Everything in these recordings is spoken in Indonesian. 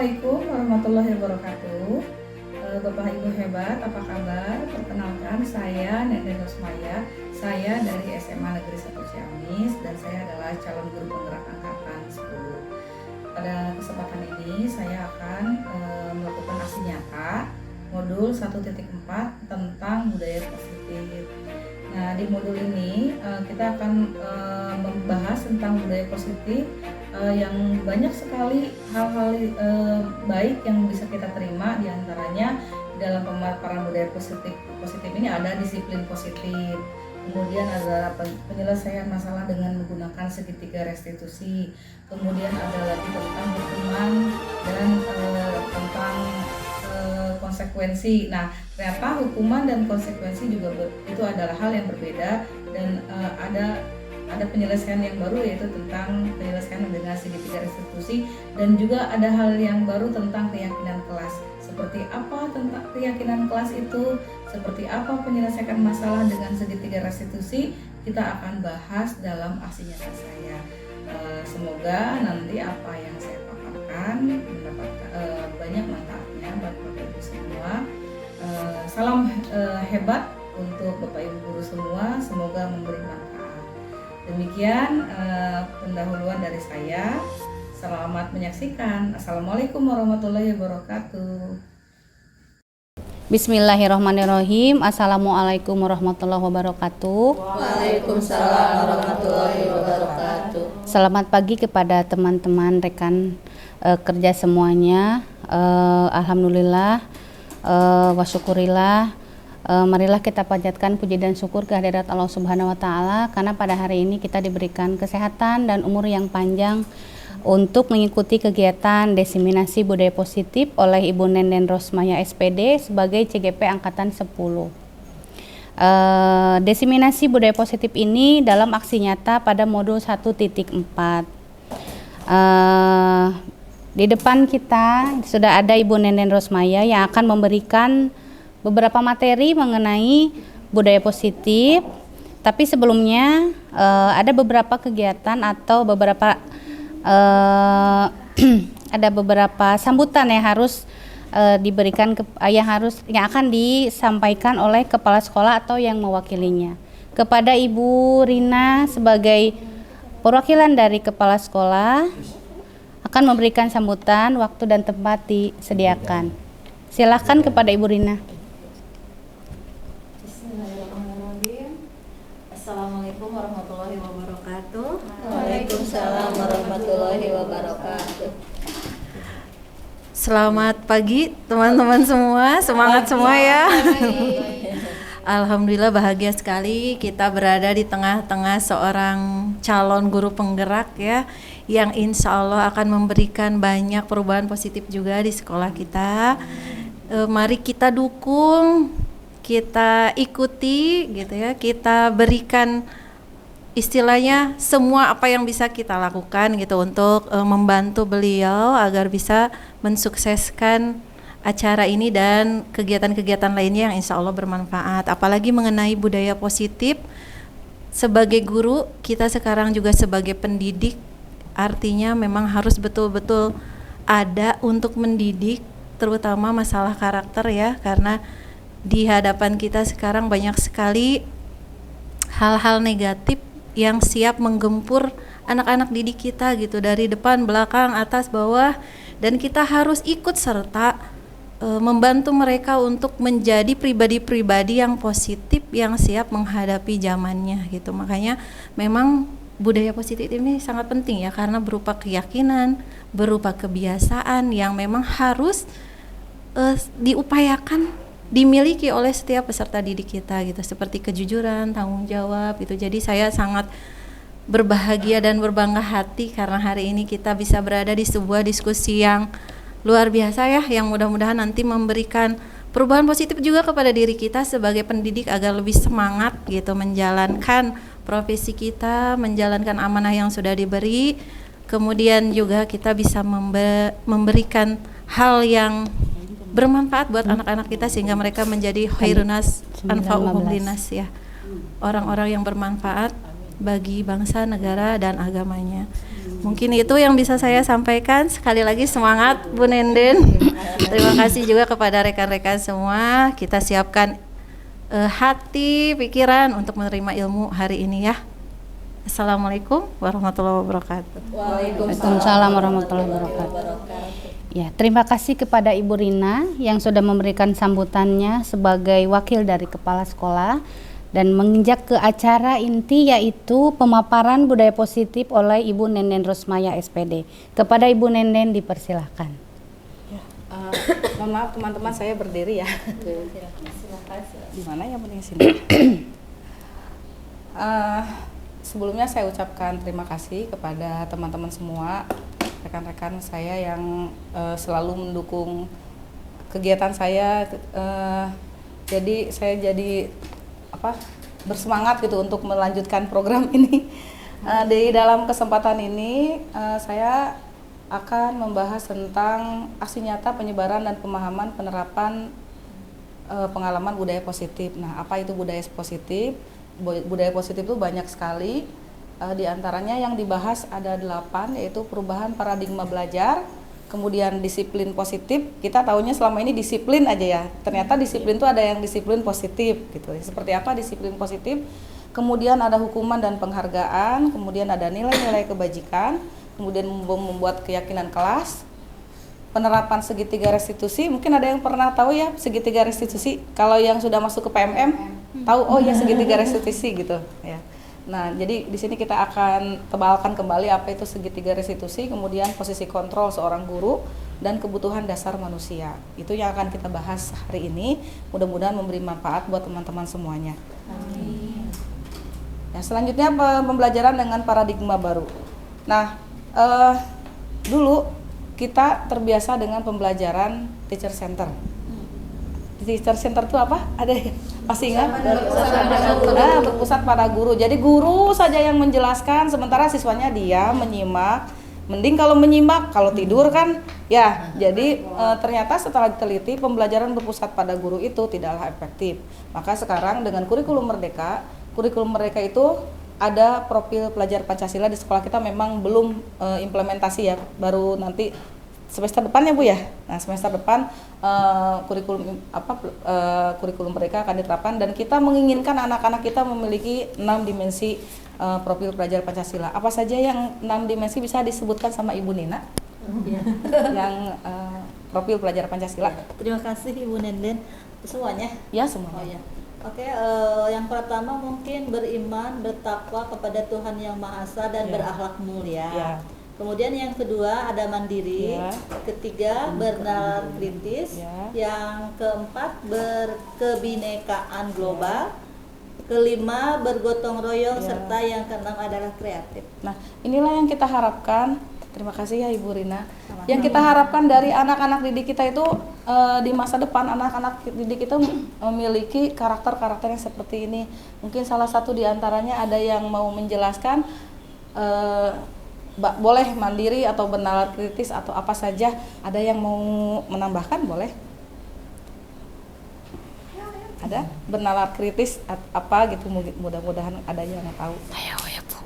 Assalamualaikum warahmatullahi wabarakatuh. Bapak Ibu hebat, apa kabar? Perkenalkan, saya Nenden Rosmaya. Saya dari SMA Negeri 1 Ciamis dan saya adalah calon guru penggerak angkatan 10. Pada kesempatan ini saya akan melakukan aksi nyata modul 1.4 tentang budaya positif. Nah, di modul ini kita akan membahas tentang budaya positif yang banyak sekali hal-hal baik yang bisa kita terima. Diantaranya dalam pemaparan budaya positif ini ada disiplin positif, kemudian ada penyelesaian masalah dengan menggunakan segitiga restitusi, kemudian ada lagi tentang hukuman dan tentang konsekuensi. Nah, ternyata hukuman dan konsekuensi juga itu adalah hal yang berbeda dan ada penyelesaian yang baru, yaitu tentang penyelesaian dengan segitiga restitusi, dan juga ada hal yang baru tentang keyakinan kelas. Seperti apa tentang keyakinan kelas itu, seperti apa penyelesaian masalah dengan segitiga restitusi, kita akan bahas dalam aksi nyata saya. Semoga nanti apa yang saya paparkan mendapatkan banyak manfaatnya buat Bapak Ibu semua. Salam hebat untuk Bapak Ibu guru semua, semoga memberi manfaat. Demikian pendahuluan dari saya. Selamat menyaksikan. Assalamualaikum warahmatullahi wabarakatuh. Bismillahirrahmanirrahim. Assalamualaikum warahmatullahi wabarakatuh. Waalaikumsalam warahmatullahi wabarakatuh. Selamat pagi kepada teman-teman rekan kerja semuanya. Alhamdulillah wa syukurillah. Marilah kita panjatkan puji dan syukur kehadirat Allah Subhanahu wa Ta'ala, karena pada hari ini kita diberikan kesehatan dan umur yang panjang untuk mengikuti kegiatan diseminasi budaya positif oleh Ibu Nenden Rosmaya SPD sebagai CGP Angkatan 10. Diseminasi budaya positif ini dalam aksi nyata pada modul 1.4. Di depan kita sudah ada Ibu Nenden Rosmaya yang akan memberikan beberapa materi mengenai budaya positif. Tapi sebelumnya ada beberapa kegiatan atau beberapa ada beberapa sambutan yang harus diberikan yang akan disampaikan oleh kepala sekolah atau yang mewakilinya. Kepada Ibu Rina sebagai perwakilan dari kepala sekolah akan memberikan sambutan, waktu dan tempat disediakan. Silakan kepada Ibu Rina. Assalamualaikum warahmatullahi wabarakatuh. Waalaikumsalam warahmatullahi wabarakatuh. Selamat pagi teman-teman semua, semangat semua ya. Alhamdulillah bahagia sekali kita berada di tengah-tengah seorang calon guru penggerak ya, yang insya Allah akan memberikan banyak perubahan positif juga di sekolah kita. Mari kita dukung, kita ikuti gitu ya, kita berikan istilahnya semua apa yang bisa kita lakukan gitu untuk membantu beliau agar bisa mensukseskan acara ini dan kegiatan-kegiatan lainnya yang insya Allah bermanfaat. Apalagi mengenai budaya positif, sebagai guru kita sekarang juga sebagai pendidik, artinya memang harus betul-betul ada untuk mendidik, terutama masalah karakter ya, karena di hadapan kita sekarang banyak sekali hal-hal negatif yang siap menggempur anak-anak didik kita gitu, dari depan, belakang, atas, bawah, dan kita harus ikut serta membantu mereka untuk menjadi pribadi-pribadi yang positif, yang siap menghadapi zamannya gitu. Makanya memang budaya positif ini sangat penting ya, karena berupa keyakinan, berupa kebiasaan yang memang harus diupayakan dimiliki oleh setiap peserta didik kita gitu, seperti kejujuran, tanggung jawab gitu. Jadi saya sangat berbahagia dan berbangga hati karena hari ini kita bisa berada di sebuah diskusi yang luar biasa ya, yang mudah-mudahan nanti memberikan perubahan positif juga kepada diri kita sebagai pendidik agar lebih semangat gitu menjalankan profesi kita, menjalankan amanah yang sudah diberi. Kemudian juga kita bisa memberikan hal yang bermanfaat buat anak-anak kita sehingga mereka menjadi khairunas anfa'uhum linnas ya, orang-orang yang bermanfaat bagi bangsa, negara dan agamanya. Mungkin itu yang bisa saya sampaikan. Sekali lagi semangat Bu Nenden. Terima kasih juga kepada rekan-rekan semua. Kita siapkan hati, pikiran untuk menerima ilmu hari ini ya. Assalamualaikum warahmatullahi wabarakatuh. Waalaikumsalam warahmatullahi wabarakatuh. Ya, terima kasih kepada Ibu Rina yang sudah memberikan sambutannya sebagai wakil dari Kepala Sekolah dan menginjak ke acara inti yaitu pemaparan budaya positif oleh Ibu Nenden Rosmaya SPD. Kepada Ibu Nenden dipersilahkan. Mohon maaf teman-teman, saya berdiri ya. Di mana yang penting sini? Sebelumnya saya ucapkan terima kasih kepada teman-teman semua, rekan-rekan saya yang selalu mendukung kegiatan saya. Jadi saya jadi bersemangat gitu untuk melanjutkan program ini. Di dalam kesempatan ini saya akan membahas tentang aksi nyata penyebaran dan pemahaman penerapan pengalaman budaya positif. Nah, apa itu budaya positif? Budaya positif itu banyak sekali. Di antaranya yang dibahas ada 8, yaitu perubahan paradigma belajar, kemudian disiplin positif. Kita tahunya selama ini disiplin aja ya. Ternyata disiplin itu ada yang disiplin positif gitu. Seperti apa disiplin positif? Kemudian ada hukuman dan penghargaan, kemudian ada nilai-nilai kebajikan, kemudian membuat keyakinan kelas, penerapan segitiga restitusi. Mungkin ada yang pernah tahu ya segitiga restitusi. Kalau yang sudah masuk ke PMM tahu, oh ya segitiga restitusi gitu ya. Nah, jadi di sini kita akan tebalkan kembali apa itu segitiga restitusi, kemudian posisi kontrol seorang guru dan kebutuhan dasar manusia. Itu yang akan kita bahas hari ini. Mudah-mudahan memberi manfaat buat teman-teman semuanya. Amin. Ya, selanjutnya pembelajaran dengan paradigma baru. Nah, dulu kita terbiasa dengan pembelajaran teacher center. Teacher center itu apa? Ada ya? Pasti ingat? Berpusat pada guru. Jadi guru saja yang menjelaskan, sementara siswanya dia menyimak. Mending kalau menyimak, kalau tidur kan ya. Jadi ternyata setelah diteliti pembelajaran berpusat pada guru itu tidaklah efektif. Maka sekarang dengan kurikulum merdeka itu ada profil pelajar Pancasila di sekolah kita memang belum implementasi ya, baru nanti semester depan ya Bu ya. Nah, semester depan kurikulum mereka akan diterapkan dan kita menginginkan anak-anak kita memiliki 6 dimensi profil pelajar Pancasila. Apa saja yang 6 dimensi bisa disebutkan sama Ibu Nina? Yang profil pelajar Pancasila. Terima kasih Ibu Nenden. Semuanya? Ya, semuanya. Oh, ya. Oke, yang pertama mungkin beriman, bertakwa kepada Tuhan Yang Maha Esa dan berakhlak mulia. Ya. Kemudian yang kedua ada mandiri, Ya. Ketiga bernalar kritis, Ya. Yang keempat berkebinekaan global, kelima bergotong royong, Ya. serta yang keenam adalah kreatif. Nah, inilah yang kita harapkan. Terima kasih ya Ibu Rina. Yang kita harapkan dari anak-anak didik kita itu di masa depan anak-anak didik itu memiliki karakter-karakter yang seperti ini. Mungkin salah satu di antaranya ada yang mau menjelaskan boleh mandiri atau bernalar kritis atau apa saja. Ada yang mau menambahkan boleh? Ada bernalar kritis apa gitu, mudah-mudahan ada yang tahu. Ayo ya Bu.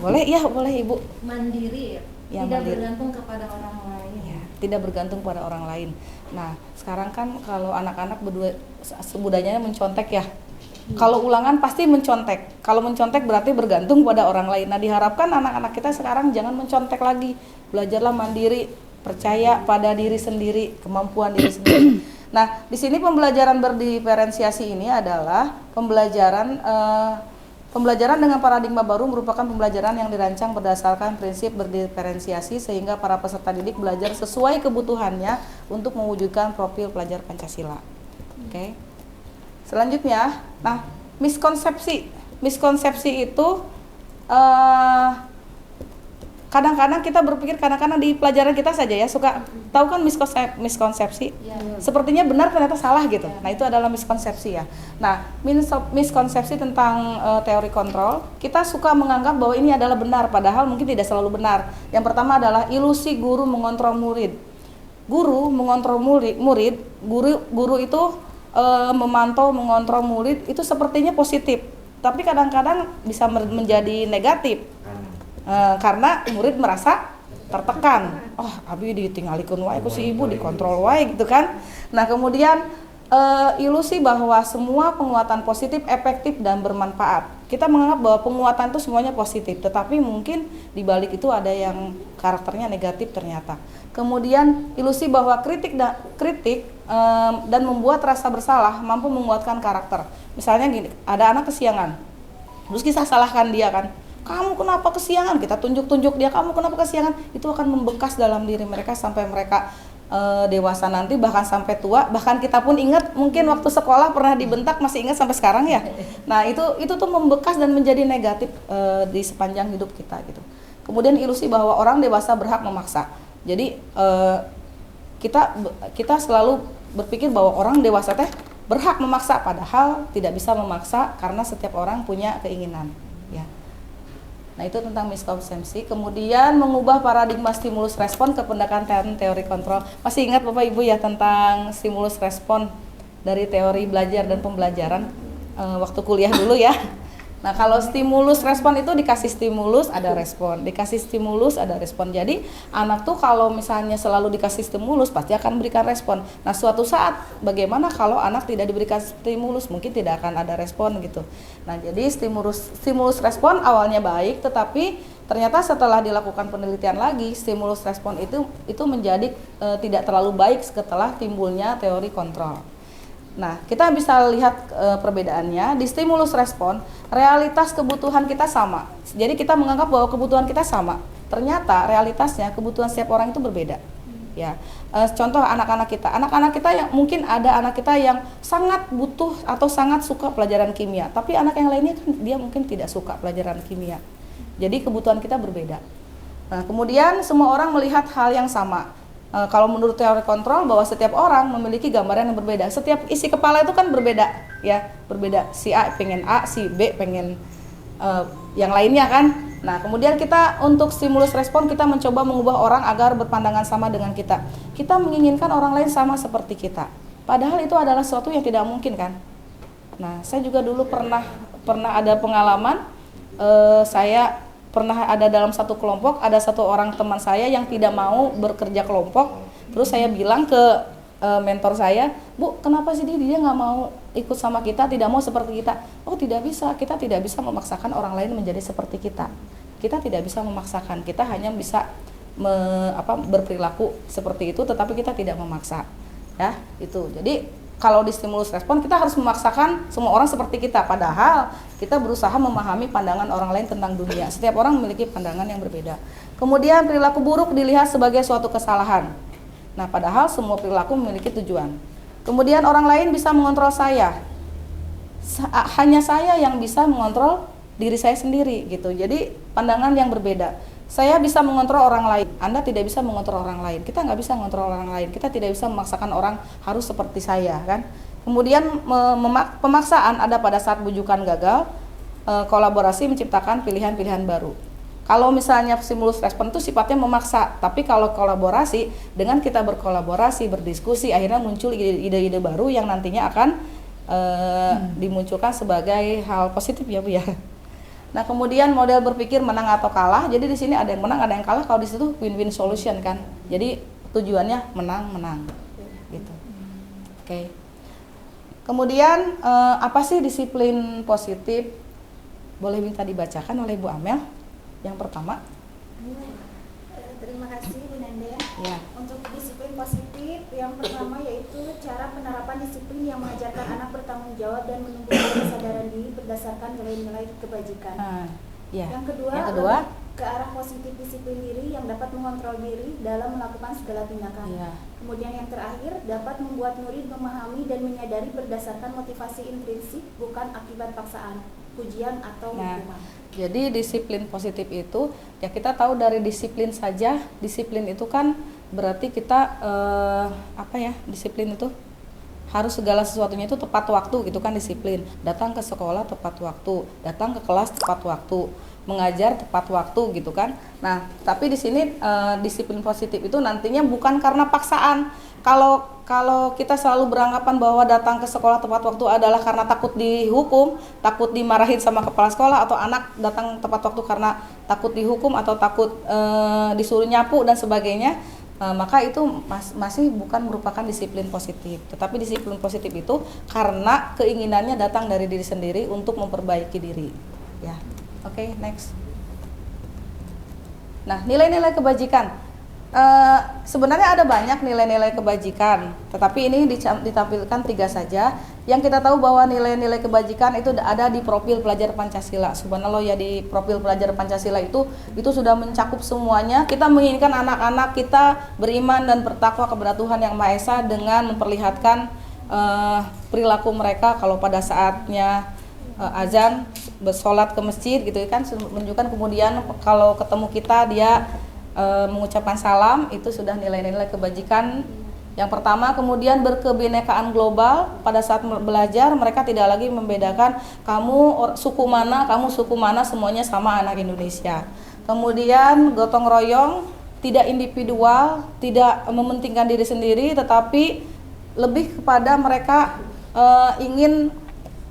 Boleh ya, boleh Ibu. Mandiri Ya, tidak mandiri. bergantung kepada orang lain. Ya, tidak bergantung pada orang lain. Nah, sekarang kan kalau anak-anak budayanya mencontek ya. Kalau ulangan pasti mencontek. Kalau mencontek berarti bergantung pada orang lain. Nah, diharapkan anak-anak kita sekarang jangan mencontek lagi. Belajarlah mandiri, percaya pada diri sendiri, kemampuan diri sendiri. Nah, di sini pembelajaran berdiferensiasi ini adalah pembelajaran dengan paradigma baru merupakan pembelajaran yang dirancang berdasarkan prinsip berdiferensiasi sehingga para peserta didik belajar sesuai kebutuhannya untuk mewujudkan profil pelajar Pancasila. Oke. Selanjutnya, nah miskonsepsi itu kadang-kadang kita berpikir kadang-kadang di pelajaran kita saja ya suka tahu kan miskonsepsi. Sepertinya benar ternyata salah gitu. Nah, itu adalah miskonsepsi ya. Nah, miskonsepsi tentang teori kontrol, kita suka menganggap bahwa ini adalah benar padahal mungkin tidak selalu benar. Yang pertama adalah ilusi guru mengontrol murid. Guru mengontrol murid, guru itu memantau mengontrol murid itu sepertinya positif, tapi kadang-kadang bisa menjadi negatif. Karena murid merasa tertekan. Oh, abi ditinggalikeun wae ku si ibu, dikontrol wae gitu kan. Nah, kemudian ilusi bahwa semua penguatan positif efektif dan bermanfaat. Kita menganggap bahwa penguatan itu semuanya positif, tetapi mungkin di balik itu ada yang karakternya negatif ternyata. Kemudian ilusi bahwa kritik dan membuat rasa bersalah mampu menguatkan karakter. Misalnya gini, ada anak kesiangan, terus kita salahkan dia kan, kamu kenapa kesiangan? Kita tunjuk-tunjuk dia, kamu kenapa kesiangan? Itu akan membekas dalam diri mereka sampai mereka dewasa nanti, bahkan sampai tua. Bahkan kita pun ingat, mungkin waktu sekolah pernah dibentak, masih ingat sampai sekarang ya. Nah itu tuh membekas dan menjadi negatif di sepanjang hidup kita gitu. Kemudian ilusi bahwa orang dewasa berhak memaksa. Jadi kita selalu berpikir bahwa orang dewasa teh berhak memaksa, padahal tidak bisa memaksa karena setiap orang punya keinginan ya. Nah itu tentang miskonsepsi. Kemudian mengubah paradigma stimulus respon ke pendekatan teori kontrol. Masih ingat Bapak Ibu ya tentang stimulus respon dari teori belajar dan pembelajaran waktu kuliah dulu ya. Nah kalau stimulus respon itu dikasih stimulus ada respon, dikasih stimulus ada respon. Jadi anak tuh kalau misalnya selalu dikasih stimulus pasti akan memberikan respon. Nah suatu saat bagaimana kalau anak tidak diberikan stimulus, mungkin tidak akan ada respon gitu. Nah jadi stimulus respon awalnya baik, tetapi ternyata setelah dilakukan penelitian lagi stimulus respon itu menjadi tidak terlalu baik setelah timbulnya teori kontrol. Nah, kita bisa lihat perbedaannya di stimulus respon, realitas kebutuhan kita sama. Jadi kita menganggap bahwa kebutuhan kita sama. Ternyata realitasnya kebutuhan setiap orang itu berbeda. Ya, contoh anak-anak kita yang mungkin ada anak kita yang sangat butuh atau sangat suka pelajaran kimia, tapi anak yang lainnya kan dia mungkin tidak suka pelajaran kimia. Jadi kebutuhan kita berbeda. Nah, kemudian semua orang melihat hal yang sama. Kalau menurut teori kontrol bahwa setiap orang memiliki gambaran yang berbeda. Setiap isi kepala itu kan berbeda, ya, berbeda. Si A pengen A, si B pengen yang lainnya kan. Nah, kemudian kita untuk stimulus respon kita mencoba mengubah orang agar berpandangan sama dengan kita. Kita menginginkan orang lain sama seperti kita. Padahal itu adalah sesuatu yang tidak mungkin kan. Nah, saya juga dulu pernah ada pengalaman, saya pernah ada dalam satu kelompok, ada satu orang teman saya yang tidak mau bekerja kelompok. Terus saya bilang ke mentor saya, Bu, kenapa sih dia nggak mau ikut sama kita, tidak mau seperti kita? Oh tidak bisa, kita tidak bisa memaksakan orang lain menjadi seperti kita. Kita tidak bisa memaksakan, kita hanya bisa berperilaku seperti itu, tetapi kita tidak memaksa. Ya, itu. Jadi kalau di stimulus respon kita harus memaksakan semua orang seperti kita, padahal kita berusaha memahami pandangan orang lain tentang dunia. Setiap orang memiliki pandangan yang berbeda. Kemudian perilaku buruk dilihat sebagai suatu kesalahan. Nah, padahal semua perilaku memiliki tujuan. Kemudian orang lain bisa mengontrol saya. Hanya saya yang bisa mengontrol diri saya sendiri gitu. Jadi pandangan yang berbeda. Saya bisa mengontrol orang lain, Anda tidak bisa mengontrol orang lain. Kita nggak bisa mengontrol orang lain, kita tidak bisa memaksakan orang harus seperti saya kan. Kemudian pemaksaan ada pada saat bujukan gagal, kolaborasi menciptakan pilihan-pilihan baru. Kalau misalnya stimulus respon itu sifatnya memaksa, tapi kalau kolaborasi, dengan kita berkolaborasi, berdiskusi, akhirnya muncul ide-ide baru yang nantinya akan dimunculkan sebagai hal positif ya Bu ya. Nah, kemudian model berpikir menang atau kalah. Jadi di sini ada yang menang, ada yang kalah. Kalau di situ win-win solution kan. Jadi tujuannya menang-menang. Gitu. Oke. Kemudian apa sih disiplin positif? Boleh minta dibacakan oleh Bu Amel yang pertama. Terima kasih Bu Nanda. Ya. Untuk disiplin positif yang pertama yaitu cara penerapan disiplin yang mengajarkan anak bertanggung jawab dan menumbuhkan kesadaran diri berdasarkan nilai-nilai kebajikan. Ya. Yang kedua, ke arah positif disiplin diri yang dapat mengontrol diri dalam melakukan segala tindakan. Ya. Kemudian yang terakhir, dapat membuat murid memahami dan menyadari berdasarkan motivasi intrinsik bukan akibat paksaan, pujian atau hukuman. Jadi disiplin positif itu ya kita tahu dari disiplin saja. Disiplin itu kan berarti kita disiplin itu harus segala sesuatunya itu tepat waktu gitu kan, disiplin. Datang ke sekolah tepat waktu, datang ke kelas tepat waktu, mengajar tepat waktu gitu kan. Nah, tapi di sini disiplin positif itu nantinya bukan karena paksaan. Kalau kita selalu beranggapan bahwa datang ke sekolah tepat waktu adalah karena takut dihukum, takut dimarahin sama kepala sekolah, atau anak datang tepat waktu karena takut dihukum atau takut disuruh nyapu dan sebagainya, maka itu masih bukan merupakan disiplin positif. Tetapi disiplin positif itu karena keinginannya datang dari diri sendiri untuk memperbaiki diri. Ya, oke, next. Nah, nilai-nilai kebajikan. Sebenarnya ada banyak nilai-nilai kebajikan, tetapi ini ditampilkan 3 saja. Yang kita tahu bahwa nilai-nilai kebajikan itu ada di profil pelajar Pancasila. Subhanallah ya, di profil pelajar Pancasila itu sudah mencakup semuanya. Kita menginginkan anak-anak kita beriman dan bertakwa kepada Tuhan Yang Maha Esa dengan memperlihatkan perilaku mereka kalau pada saatnya azan bersolat ke masjid gitu kan, menunjukkan. Kemudian kalau ketemu kita dia mengucapkan salam, itu sudah nilai-nilai kebajikan yang pertama. Kemudian berkebinekaan global, pada saat belajar mereka tidak lagi membedakan kamu suku mana, semuanya sama anak Indonesia. Kemudian gotong royong, tidak individual, tidak mementingkan diri sendiri, tetapi lebih kepada mereka ingin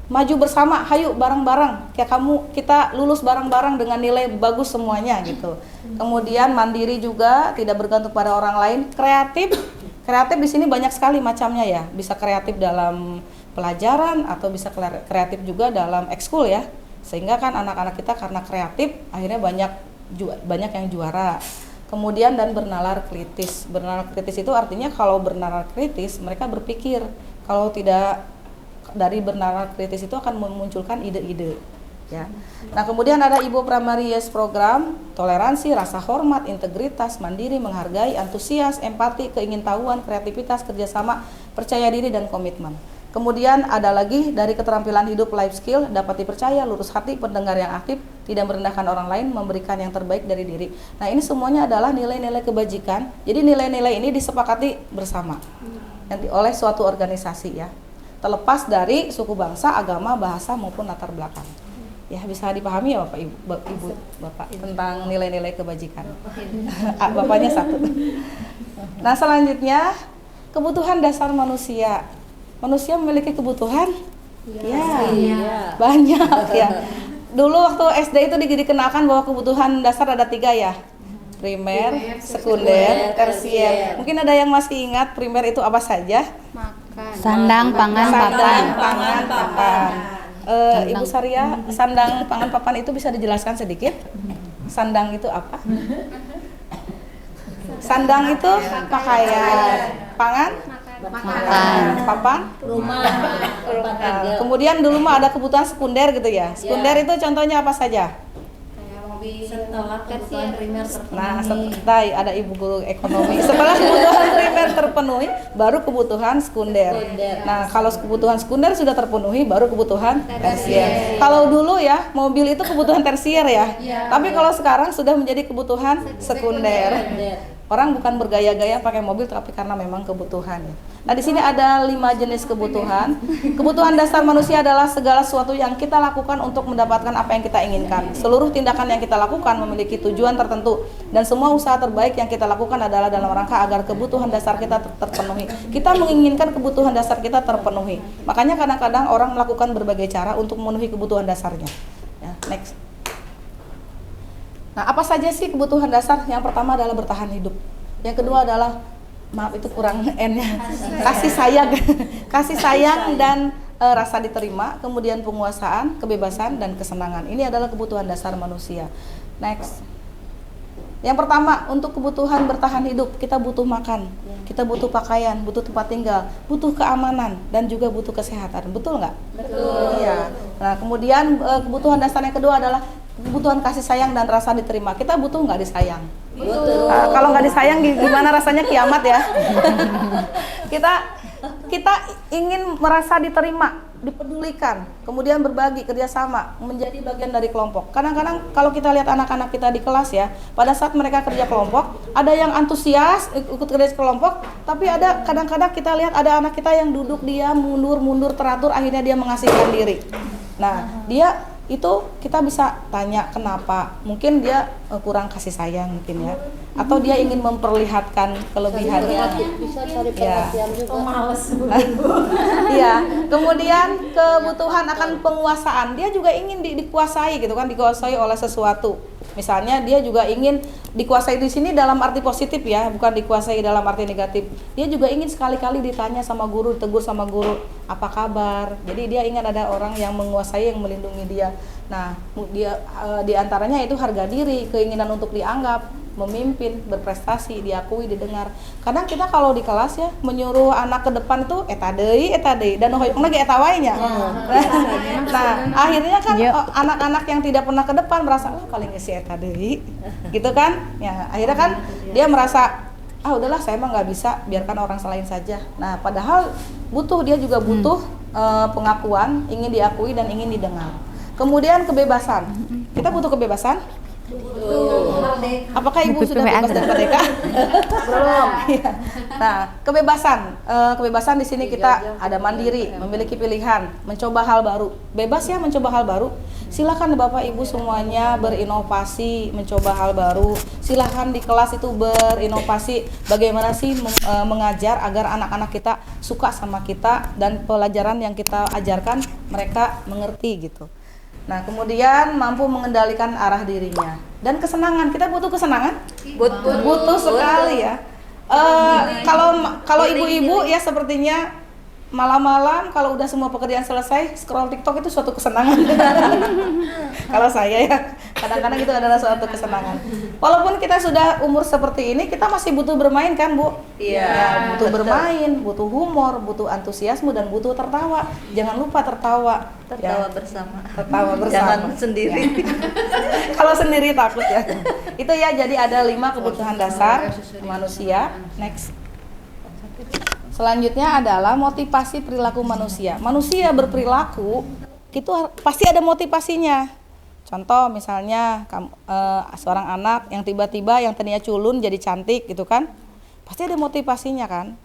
maju bersama, hayu bareng-bareng, kayak kita lulus bareng-bareng dengan nilai bagus semuanya gitu. Kemudian mandiri juga, tidak bergantung pada orang lain. Kreatif di sini banyak sekali macamnya ya, bisa kreatif dalam pelajaran atau bisa kreatif juga dalam ekskul ya, sehingga kan anak-anak kita karena kreatif akhirnya banyak yang juara. Kemudian dan bernalar kritis. Bernalar kritis itu artinya kalau bernalar kritis mereka berpikir, kalau tidak dari bernalar kritis itu akan memunculkan ide-ide ya. Nah, kemudian ada Ibu Primary Yes program, toleransi, rasa hormat, integritas, mandiri, menghargai, antusias, empati, keingintahuan, kreativitas, kerjasama, percaya diri dan komitmen. Kemudian ada lagi dari keterampilan hidup, life skill, dapat dipercaya, lurus hati, pendengar yang aktif, tidak merendahkan orang lain, memberikan yang terbaik dari diri. Nah, ini semuanya adalah nilai-nilai kebajikan. Jadi nilai-nilai ini disepakati bersama oleh suatu organisasi ya, terlepas dari suku, bangsa, agama, bahasa maupun latar belakang. Ya, bisa dipahami ya Bapak tentang nilai-nilai kebajikan. Bapaknya 1. Nah, selanjutnya kebutuhan dasar manusia. Manusia memiliki kebutuhan? Ya, banyak ya. Dulu waktu SD itu dikenalkan bahwa kebutuhan dasar ada 3 ya. Primer, sekunder, tersier. Mungkin ada yang masih ingat primer itu apa saja? Sandang, pangan, papan. Ibu Saria, sandang, pangan, papan itu bisa dijelaskan sedikit? Sandang itu apa? Sandang itu pakaian, pangan, makan, papan, Rumah. kemudian dulu mah ada kebutuhan sekunder gitu ya. Sekunder itu contohnya apa saja? Setelah kebutuhan primer terpenuhi. Nah, setelah ada ibu guru ekonomi, setelah kebutuhan primer terpenuhi, baru kebutuhan sekunder. Nah, kalau kebutuhan sekunder sudah terpenuhi, baru kebutuhan tersier. Kalau dulu ya, mobil itu kebutuhan tersier ya. Tapi kalau sekarang sudah menjadi kebutuhan sekunder. Orang bukan bergaya-gaya pakai mobil, tapi karena memang kebutuhan. Nah, di sini ada 5 jenis kebutuhan. Kebutuhan dasar manusia adalah segala sesuatu yang kita lakukan untuk mendapatkan apa yang kita inginkan. Seluruh tindakan yang kita lakukan memiliki tujuan tertentu, dan semua usaha terbaik yang kita lakukan adalah dalam rangka agar kebutuhan dasar kita terpenuhi. Kita menginginkan kebutuhan dasar kita terpenuhi. Makanya kadang-kadang orang melakukan berbagai cara untuk memenuhi kebutuhan dasarnya. Ya, next. Nah, apa saja sih kebutuhan dasar? Yang pertama adalah bertahan hidup. Yang kedua adalah, maaf itu kurang N-nya, kasih sayang dan rasa diterima. Kemudian penguasaan, kebebasan dan kesenangan. Ini adalah kebutuhan dasar manusia. Next. Yang pertama, untuk kebutuhan bertahan hidup, kita butuh makan, kita butuh pakaian, butuh tempat tinggal, butuh keamanan, dan juga butuh kesehatan. Betul nggak? Betul. Iya. Nah, kemudian kebutuhan dasar yang kedua adalah kebutuhan kasih sayang dan rasa diterima. Kita butuh nggak disayang? Betul. Kalau nggak disayang gimana rasanya kiamat ya? kita ingin merasa diterima, dipedulikan, kemudian berbagi, kerjasama, menjadi bagian dari kelompok. Kadang-kadang kalau kita lihat anak-anak kita di kelas ya, pada saat mereka kerja kelompok, ada yang antusias ikut kerja kelompok, tapi ada kadang-kadang kita lihat ada anak kita yang duduk diam, mundur teratur, akhirnya dia mengasihkan diri. Nah, dia itu kita bisa tanya kenapa. Mungkin dia kurang kasih sayang mungkin ya, atau dia ingin memperlihatkan kelebihannya. Bisa cari Ya. perhatian juga. Iya, kemudian kebutuhan akan penguasaan, dia juga ingin dikuasai gitu kan, dikuasai oleh sesuatu. Misalnya dia juga ingin dikuasai di sini dalam arti positif ya, bukan dikuasai dalam arti negatif. Dia juga ingin sekali-kali ditanya sama guru, ditegur sama guru, apa kabar. Jadi dia ingin ada orang yang menguasai, yang melindungi dia. Nah, dia di antaranya itu harga diri, keinginan untuk dianggap, memimpin, berprestasi, diakui, didengar. Kadang kita kalau di kelas ya menyuruh anak ke depan itu eta deui dan hoyong lagi eta wae nya. Nah, akhirnya kan anak-anak yang tidak pernah ke depan merasa kali ngisi eta deui. Gitu kan? Ya, akhirnya kan dia merasa udahlah saya mah nggak bisa, biarkan orang selain saja. Nah, padahal dia juga butuh pengakuan, ingin diakui dan ingin didengar. Kemudian kebebasan. Kita butuh kebebasan. Apakah ibu sudah bebas dari merdeka? Belum. Nah, kebebasan di sini kita ada mandiri, memiliki pilihan, mencoba hal baru. Bebas ya mencoba hal baru. Silakan Bapak Ibu semuanya berinovasi, mencoba hal baru. Silakan di kelas itu berinovasi. Bagaimana sih mengajar agar anak-anak kita suka sama kita dan pelajaran yang kita ajarkan mereka mengerti gitu. Nah, kemudian mampu mengendalikan arah dirinya dan kesenangan. Kita butuh kesenangan, butuh sekali ya. Kalau ibu-ibu ya sepertinya malam-malam kalau udah semua pekerjaan selesai scroll TikTok itu suatu kesenangan. Kalau saya ya kadang-kadang itu adalah suatu kesenangan. Walaupun kita sudah umur seperti ini, kita masih butuh bermain kan Bu? Iya. Ya, butuh bermain, butuh humor, butuh antusiasme dan butuh tertawa. Jangan lupa tertawa. Tertawa Ya. bersama. Tertawa bersama. Jangan sendiri. Ya. Kalau sendiri takut ya. Itu ya, jadi ada 5 kebutuhan dasar manusia. Next. Selanjutnya adalah motivasi perilaku manusia. Manusia berperilaku itu pasti ada motivasinya. Contoh misalnya seorang anak yang tiba-tiba yang tadinya culun jadi cantik gitu kan, pasti ada motivasinya kan.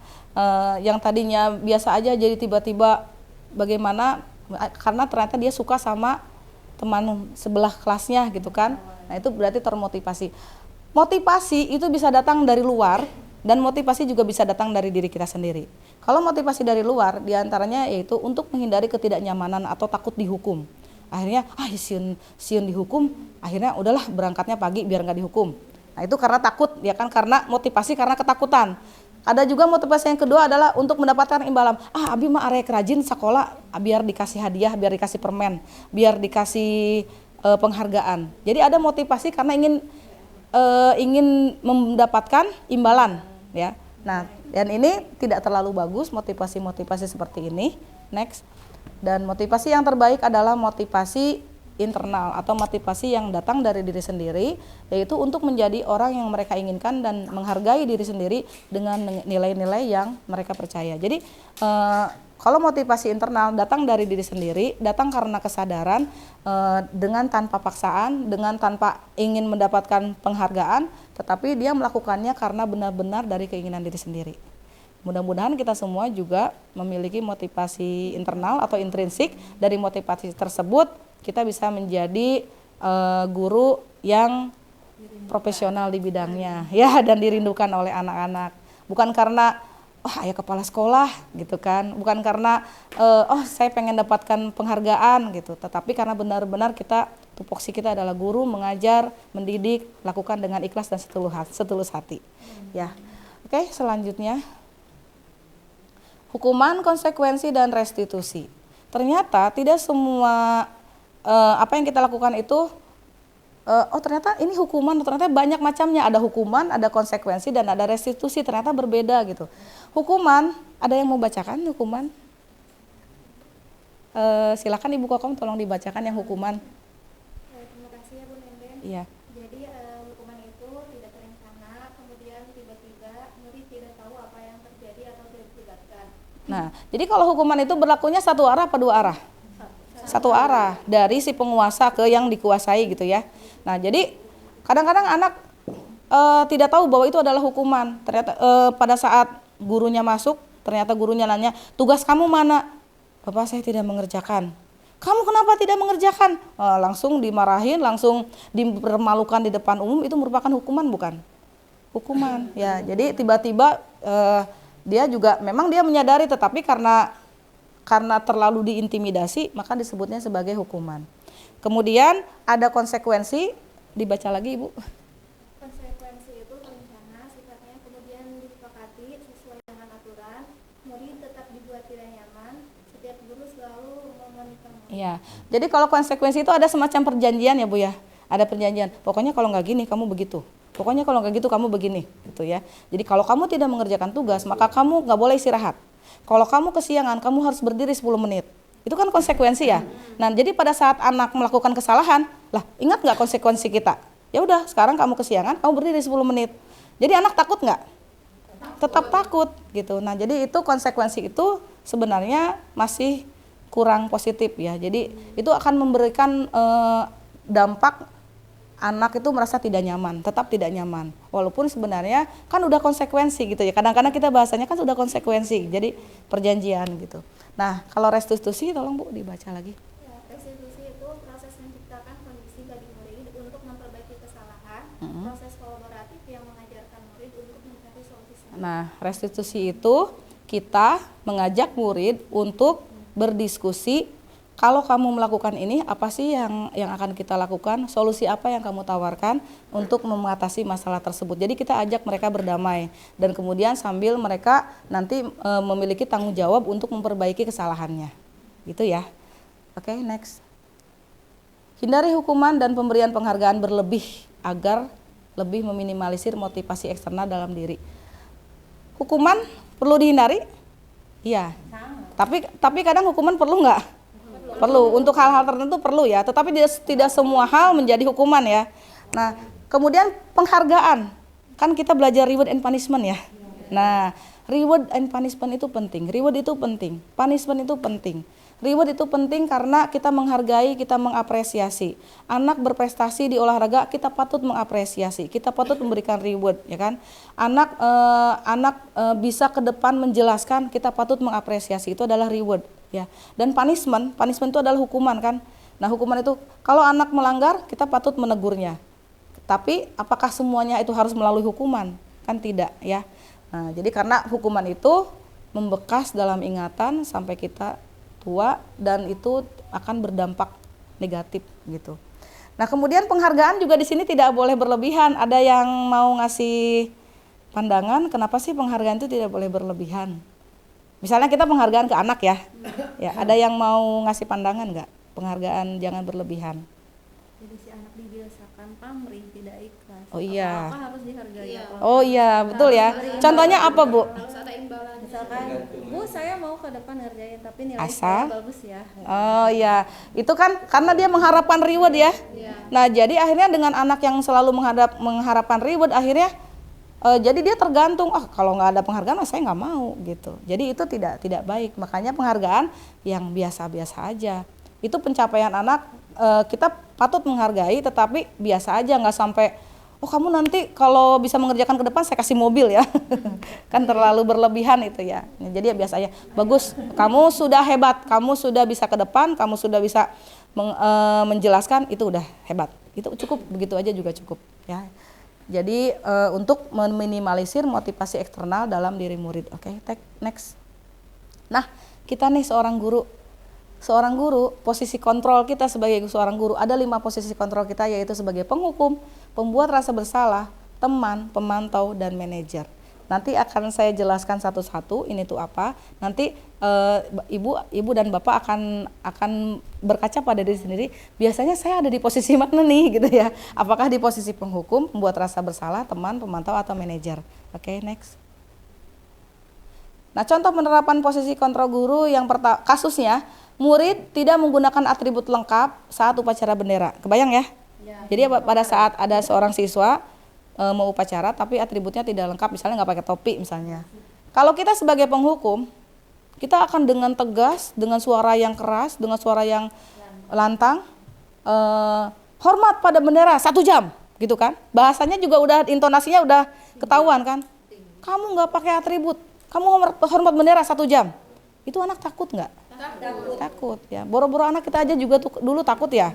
Yang tadinya biasa aja jadi tiba-tiba bagaimana, karena ternyata dia suka sama teman sebelah kelasnya gitu kan. Nah itu berarti termotivasi. Motivasi itu bisa datang dari luar dan motivasi juga bisa datang dari diri kita sendiri. Kalau motivasi dari luar, diantaranya yaitu untuk menghindari ketidaknyamanan atau takut dihukum. Akhirnya, siun dihukum, akhirnya udahlah berangkatnya pagi biar nggak dihukum. Nah itu karena takut, ya kan, karena motivasi karena ketakutan. Ada juga motivasi yang kedua adalah untuk mendapatkan imbalan. Abi mah arek rajin sekolah, biar dikasih hadiah, biar dikasih permen, biar dikasih penghargaan. Jadi ada motivasi karena ingin mendapatkan imbalan. Ya, nah dan ini tidak terlalu bagus motivasi seperti ini. Next. Dan motivasi yang terbaik adalah motivasi internal atau motivasi yang datang dari diri sendiri, yaitu untuk menjadi orang yang mereka inginkan dan menghargai diri sendiri dengan nilai-nilai yang mereka percaya. Jadi kalau motivasi internal datang dari diri sendiri, datang karena kesadaran, dengan tanpa paksaan, dengan tanpa ingin mendapatkan penghargaan, tetapi dia melakukannya karena benar-benar dari keinginan diri sendiri. Mudah-mudahan kita semua juga memiliki motivasi internal atau intrinsik. Dari motivasi tersebut kita bisa menjadi guru yang profesional di bidangnya, ya, dan dirindukan oleh anak-anak. Bukan karena ayah kepala sekolah gitu kan, bukan karena saya pengen dapatkan penghargaan gitu, tetapi karena benar-benar tupoksi kita adalah guru, mengajar, mendidik, lakukan dengan ikhlas dan setulus hati. Ya, oke, selanjutnya hukuman, konsekuensi dan restitusi. Ternyata tidak semua apa yang kita lakukan itu ternyata ini hukuman, ternyata banyak macamnya. Ada hukuman, ada konsekuensi, dan ada restitusi, ternyata berbeda gitu. Hukuman, ada yang mau bacakan hukuman? Silakan Ibu Kokom tolong dibacakan yang hukuman. Terima kasih ya Bu Nenden. Iya. Jadi hukuman itu tidak terencana, kemudian tiba-tiba murid tidak tahu apa yang terjadi atau tidak dilibatkan. Nah, jadi kalau hukuman itu berlakunya satu arah apa dua arah? Satu arah, dari si penguasa ke yang dikuasai gitu ya. Nah, jadi kadang-kadang anak tidak tahu bahwa itu adalah hukuman. Ternyata pada saat gurunya masuk, ternyata gurunya nanya, tugas kamu mana? Bapak, saya tidak mengerjakan. kamu kenapa tidak mengerjakan? Langsung dimarahin, langsung dipermalukan di depan umum, itu merupakan hukuman bukan? Hukuman ya. Jadi tiba-tiba dia juga memang dia menyadari, tetapi karena terlalu diintimidasi maka disebutnya sebagai hukuman. Kemudian ada konsekuensi, dibaca lagi Ibu. Konsekuensi itu terencana, sifatnya kemudian disepakati sesuai dengan aturan. Murid tetap dibuat tidak nyaman. Setiap guru selalu memonitor murid. Iya. Jadi kalau konsekuensi itu ada semacam perjanjian ya Bu ya. Ada perjanjian. Pokoknya kalau nggak gini kamu begitu. Pokoknya kalau nggak gitu kamu begini, gitu ya. Jadi kalau kamu tidak mengerjakan tugas maka kamu nggak boleh istirahat. Kalau kamu kesiangan kamu harus berdiri 10 menit. Itu kan konsekuensi ya. Nah, jadi pada saat anak melakukan kesalahan, lah ingat nggak konsekuensi kita? Ya udah, sekarang kamu kesiangan, kamu berdiri 10 menit. Jadi anak takut nggak? Tetap takut gitu. Nah, jadi itu konsekuensi itu sebenarnya masih kurang positif ya. Jadi itu akan memberikan dampak anak itu merasa tidak nyaman, tetap tidak nyaman. Walaupun sebenarnya kan udah konsekuensi gitu ya. Kadang-kadang kita bahasanya kan sudah konsekuensi, jadi perjanjian gitu. Nah, kalau restitusi tolong Bu dibaca lagi. Ya, restitusi itu proses menciptakan kondisi bagi murid untuk memperbaiki kesalahan, proses kolaboratif yang mengajarkan murid untuk mencari solusi. Nah, restitusi itu kita mengajak murid untuk berdiskusi. Kalau kamu melakukan ini, apa sih yang akan kita lakukan? Solusi apa yang kamu tawarkan untuk mengatasi masalah tersebut? Jadi kita ajak mereka berdamai dan kemudian sambil mereka nanti memiliki tanggung jawab untuk memperbaiki kesalahannya. Gitu ya. Oke, next. Hindari hukuman dan pemberian penghargaan berlebih agar lebih meminimalisir motivasi eksternal dalam diri. Hukuman perlu dihindari? Iya. Tapi kadang hukuman perlu nggak? Perlu, untuk hal-hal tertentu perlu ya, tetapi tidak semua hal menjadi hukuman ya. Nah, kemudian penghargaan, kan kita belajar reward and punishment ya. Nah, reward and punishment itu penting, reward itu penting, punishment itu penting. Reward itu penting karena kita menghargai, kita mengapresiasi. Anak berprestasi di olahraga, kita patut mengapresiasi, kita patut memberikan reward, ya kan? Anak bisa ke depan menjelaskan, kita patut mengapresiasi, itu adalah reward, ya. Dan punishment itu adalah hukuman kan? Nah, hukuman itu kalau anak melanggar, kita patut menegurnya. Tapi apakah semuanya itu harus melalui hukuman? Kan tidak, ya. Nah, jadi karena hukuman itu membekas dalam ingatan sampai kita tua dan itu akan berdampak negatif gitu. Nah, kemudian penghargaan juga di sini tidak boleh berlebihan. Ada yang mau ngasih pandangan, kenapa sih penghargaan itu tidak boleh berlebihan? Misalnya kita penghargaan ke anak ya. Ya, ada yang mau ngasih pandangan nggak? Penghargaan jangan berlebihan. Jadi si anak dibiasakan pamrih, tidak ikhlas. Oh iya. Apa harus dihargai? Oh iya, betul ya. Contohnya apa, Bu? Misalkan, Bu saya mau ke depan ngerjain tapi nilai Asal? saya bagus ya. Oh iya, itu kan karena dia mengharapkan reward ya. Nah, jadi akhirnya dengan anak yang selalu mengharapkan reward, akhirnya jadi dia tergantung, kalau nggak ada penghargaan saya nggak mau gitu. Jadi itu tidak baik. Makanya penghargaan yang biasa-biasa aja. Itu pencapaian anak kita patut menghargai, tetapi biasa aja, nggak sampai kamu nanti kalau bisa mengerjakan ke depan saya kasih mobil ya. Kan terlalu berlebihan itu ya. Jadi ya biasa aja. Bagus, kamu sudah hebat, kamu sudah bisa ke depan, kamu sudah bisa menjelaskan, itu udah hebat. Itu cukup, begitu aja juga cukup ya. Jadi untuk meminimalisir motivasi eksternal dalam diri murid. Oke, next. Nah, kita nih seorang guru, posisi kontrol kita sebagai seorang guru, ada 5 posisi kontrol kita, yaitu sebagai penghukum, pembuat rasa bersalah, teman, pemantau, dan manajer. Nanti akan saya jelaskan satu-satu ini tuh apa. Nanti ibu dan bapak akan berkaca pada diri sendiri. Biasanya saya ada di posisi mana nih gitu ya? Apakah di posisi penghukum, pembuat rasa bersalah, teman, pemantau, atau manajer? Oke, next. Nah, contoh penerapan posisi kontrol guru yang pertama, kasusnya murid tidak menggunakan atribut lengkap saat upacara bendera. Kebayang ya? Jadi pada saat ada seorang siswa mau upacara tapi atributnya tidak lengkap, misalnya nggak pakai topi misalnya. Kalau kita sebagai penghukum, kita akan dengan tegas, dengan suara yang keras, dengan suara yang lantang, hormat pada bendera 1 jam, gitu kan? Bahasanya juga udah, intonasinya udah ketahuan kan? Kamu nggak pakai atribut, kamu hormat bendera 1 jam. Itu anak takut nggak? Takut ya. Boro-boro anak kita aja juga tuh dulu takut ya.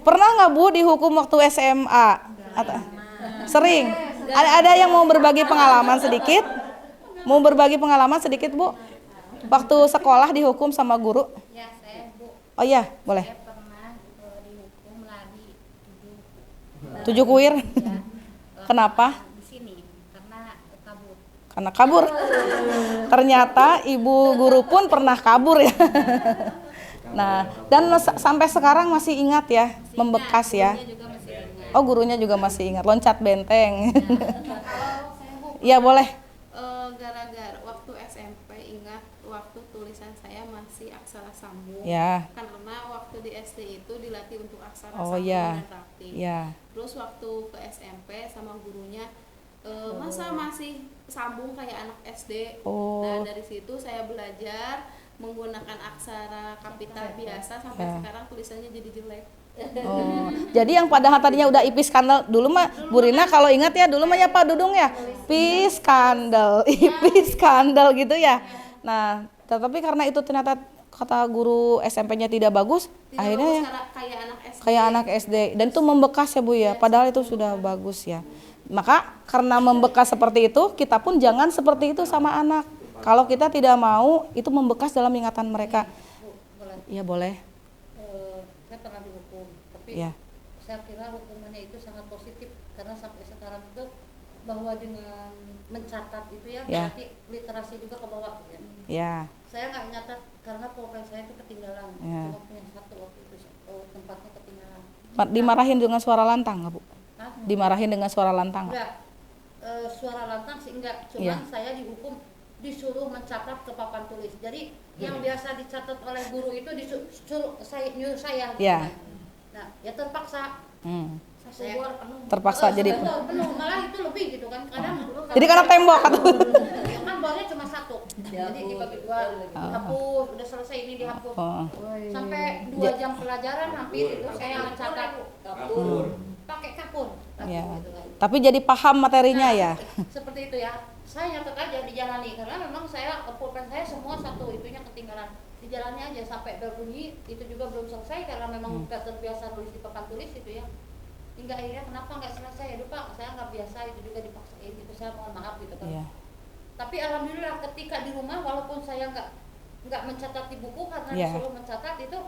Pernah nggak Bu dihukum waktu SMA? Sering. Ada yang mau berbagi pengalaman sedikit? Mau berbagi pengalaman sedikit Bu? Waktu sekolah dihukum sama guru? Ya, saya Bu, Oh iya, boleh. saya pernah dihukum lari 7 kuir. Kenapa? di sini karena kabur. Karena kabur. Ternyata ibu guru pun pernah kabur ya. Nah, dan sampai sekarang masih ingat ya, membekas ya. Juga masih ingat. Oh, gurunya juga masih ingat, loncat benteng. Kalau saya Bu, Iya, boleh. gara-gara waktu SMP ingat waktu tulisan saya masih aksara sambung. Ya. Karena waktu di SD itu dilatih untuk aksara Oh, sambung ya. dan raktim. Ya. Terus waktu ke SMP sama gurunya masa masih sambung kayak anak SD. Oh. Nah, dari situ saya belajar menggunakan aksara kapital biasa sampai Ya. sekarang tulisannya jadi jelek. Oh, jadi yang padahal tadinya udah ipis skandal dulu mah Bu Rina kalau ingat ya dulu mah ya Pak Dudung ya ipis skandal, ipis skandal gitu ya. Nah, tetapi karena itu ternyata kata guru SMP-nya tidak bagus, Tidak akhirnya bagus ya kayak anak SD. kayak anak SD dan itu membekas ya Bu ya. Padahal itu sudah bagus ya. Maka karena membekas seperti itu, kita pun jangan seperti itu sama anak. Kalau kita tidak mau, itu membekas dalam ingatan mereka. Iya boleh. Saya pernah dihukum, tapi Ya. saya kira hukumannya itu sangat positif karena sampai sekarang itu bahwa dengan mencatat itu ya, Ya. berarti literasi juga ke bawah ya. Ya. Saya nggak nyatat karena pulpen saya itu ketinggalan, Ya. cuma punya satu waktu itu tempatnya ketinggalan. Dimarahin dengan suara lantang nggak Bu? Hah? Dimarahin dengan suara lantang nggak? Enggak, suara lantang sih enggak, cuman Iya. saya dihukum disuruh mencatat ke papan tulis. Jadi yang biasa dicatat oleh guru itu disuruh nyuruh saya. gitu Iya. kan. Nah, ya terpaksa. Saya Terpaksa jadi. penuh, malah itu lebih gitu kan. Kadang Jadi karena tembok atau? ya kan bornya cuma satu. Jadi dibagi dua, dihapus, udah selesai ini dihapus. Oh. Sampai 2 jam pelajaran hampir itu saya mencatat pakai kapur. Ya. Gitu kan. Tapi jadi paham materinya ya. Seperti itu ya. Saya nyatet aja dijalani karena memang saya pulpen saya semua satu itunya ketinggalan. Dijalani aja sampai berbunyi itu juga belum selesai karena memang nggak terbiasa tulis di papan tulis itu ya. Hingga akhirnya kenapa nggak selesai ya Pak, saya nggak biasa itu juga dipaksain gitu, saya mohon maaf gitu kan. Iya. Tapi alhamdulillah ketika di rumah walaupun saya nggak mencatat di buku karena Iya. disuruh mencatat itu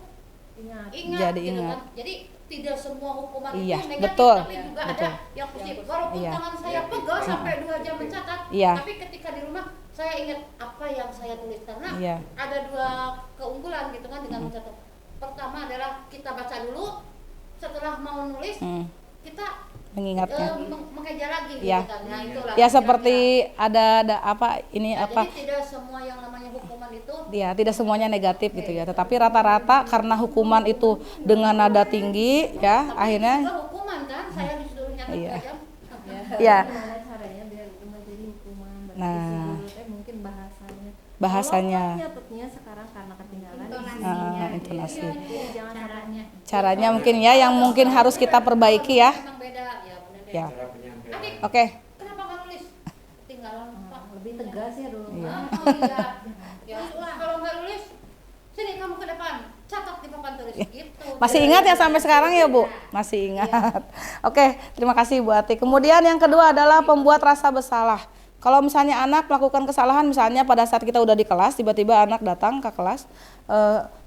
ingat Jadi gitu ingat. kan. Jadi tidak semua hukuman Iya, itu negatif, betul. tapi juga Betul. ada yang positif. Walaupun Iya. tangan saya pegal sampai 2 jam mencatat, Iya. tapi ketika di rumah saya ingat apa yang saya tulis karena Iya. ada 2 keunggulan gitu kan dengan mencatat. Pertama adalah kita baca dulu, setelah mau nulis kita Mengingatnya. mengejar lagi Iya. gitu kan. Nah, itulah Ya kira-kira. seperti ada apa ini Nah, apa? jadi tidak semua yang namanya hukuman itu Ya, tidak semuanya negatif gitu ya. Tetapi rata-rata karena hukuman itu dengan nada tinggi ya, akhirnya juga hukuman kan, saya disuruh nyatet Iya. 2 jam. ya. Gimana caranya biar menjadi hukuman? Berarti Nah. si guru teh mungkin bahasanya. Bahasanya. Kalau nyatetnya sekarang karena ketinggalan Intonasinya, intonasi. Jadi jangan caranya. Caranya mungkin ya yang mungkin harus kita perbaiki ya. Memang beda ya benar deh. Ya. Adik, Oke. kenapa nggak nulis? Ketinggalan Pak. Lebih tegas ya dulu. Iya. Oh iya. Ya sudah, kalau nggak nulis, sini kamu ke depan, catat di papan tulis gitu. Masih ingat ya sampai sekarang ya Bu? Masih ingat. Oke, terima kasih Bu Ati. Kemudian yang kedua adalah pembuat rasa bersalah. Kalau misalnya anak melakukan kesalahan, misalnya pada saat kita udah di kelas, tiba-tiba anak datang ke kelas,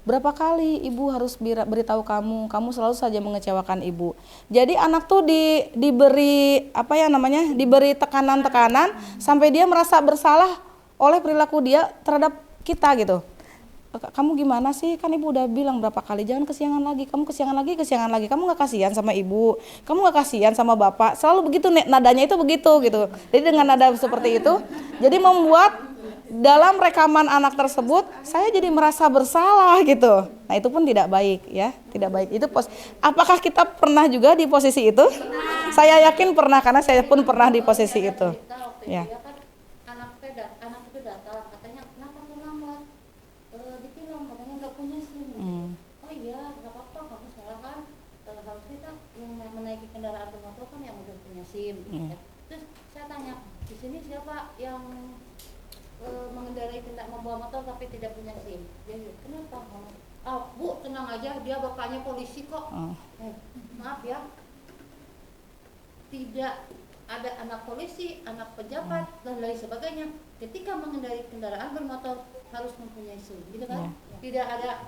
berapa kali ibu harus beritahu kamu selalu saja mengecewakan ibu. Jadi anak tuh diberi apa ya namanya, diberi tekanan-tekanan sampai dia merasa bersalah oleh perilaku dia terhadap kita gitu. Kamu gimana sih, kan ibu udah bilang berapa kali jangan kesiangan lagi, kamu kesiangan lagi, kamu nggak kasihan sama ibu, kamu nggak kasihan sama bapak, selalu begitu, nadanya itu begitu gitu. Jadi dengan nada seperti itu, jadi membuat dalam rekaman anak tersebut saya jadi merasa bersalah gitu. Nah itu pun tidak baik ya, tidak baik. Itu apakah kita pernah juga di posisi itu? Saya yakin pernah karena saya pun pernah di posisi itu. Ya. Anak itu datang, katanya kenapa kamu lambat? Ditilang, katanya nggak punya SIM. Oh iya, nggak apa-apa, kamu salah kan. Harus kita yang menaiki kendaraan bermotor kan yang udah punya SIM. Ya. Terus saya tanya, di sini siapa yang mengendarai kendaraan membawa motor tapi tidak punya SIM. Jadi kenapa? Bu tenang aja, dia bapaknya polisi kok. Maaf ya, tidak ada anak polisi, anak pejabat dan lain sebagainya. Ketika mengendarai kendaraan bermotor harus mempunyai SIM, gitu kan? Tidak ada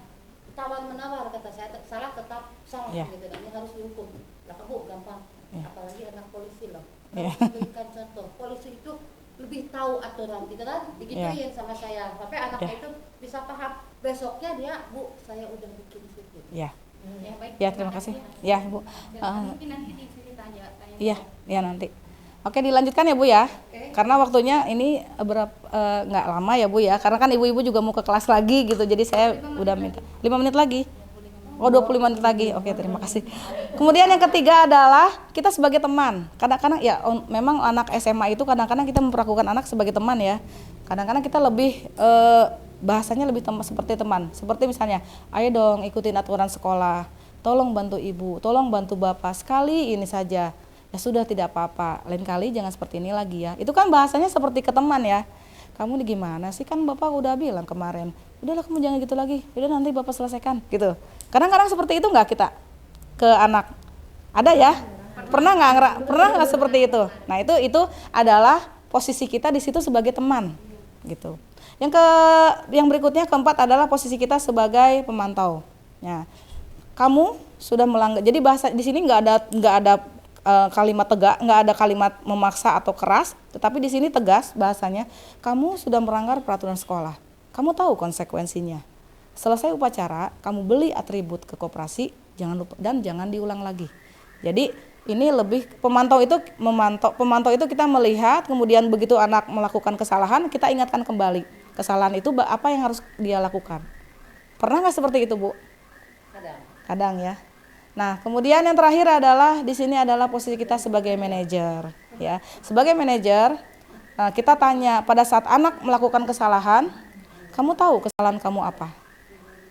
tawar menawar, kata saya salah tetap salah, gitu kan? Ini harus dihukum. Lah Bu gampang, apalagi anak polisi loh. Berikan contoh, polisi itu lebih tahu aturan, gitu kan? Digituin sama saya, sampai anaknya itu bisa paham. Besoknya dia, Bu, saya udah bikin situ. Baik. Ya, terima kasih. Ya, Bu. Mungkin nanti ditanya. Iya, nanti. Oke, dilanjutkan ya Bu ya. Karena waktunya ini nggak lama ya Bu ya. Karena kan ibu-ibu juga mau ke kelas lagi gitu. Jadi saya udah minta 5 menit lagi. 25 menit lagi. Oke, terima kasih. Kemudian yang ketiga adalah kita sebagai teman. Kadang-kadang ya memang anak SMA itu kadang-kadang kita memperlakukan anak sebagai teman ya. Kadang-kadang kita lebih bahasanya lebih seperti teman. Seperti misalnya, ayo dong ikutin aturan sekolah. Tolong bantu ibu, tolong bantu bapak. Sekali ini saja. Ya sudah, tidak apa-apa. Lain kali jangan seperti ini lagi ya. Itu kan bahasanya seperti ke teman ya. Kamu ini gimana sih, kan bapak udah bilang kemarin. Udahlah kamu jangan gitu lagi. Udah nanti bapak selesaikan gitu. Kadang-kadang seperti itu nggak kita ke anak? Ada ya? Pernah nggak seperti itu? Nah itu adalah posisi kita di situ sebagai teman gitu. Yang berikutnya keempat adalah posisi kita sebagai pemantau. Ya, kamu sudah melanggar. Jadi bahasa di sini nggak ada kalimat tegak, nggak ada kalimat memaksa atau keras, tetapi di sini tegas bahasanya. Kamu sudah melanggar peraturan sekolah. Kamu tahu konsekuensinya. Selesai upacara, kamu beli atribut ke koperasi, jangan lupa dan jangan diulang lagi. Jadi ini lebih pemantau itu kita melihat, kemudian begitu anak melakukan kesalahan, kita ingatkan kembali kesalahan itu apa yang harus dia lakukan. Pernah nggak seperti itu Bu? Kadang ya. Nah, kemudian yang terakhir adalah di sini adalah posisi kita sebagai manajer, ya. Sebagai manajer, kita tanya pada saat anak melakukan kesalahan, kamu tahu kesalahan kamu apa?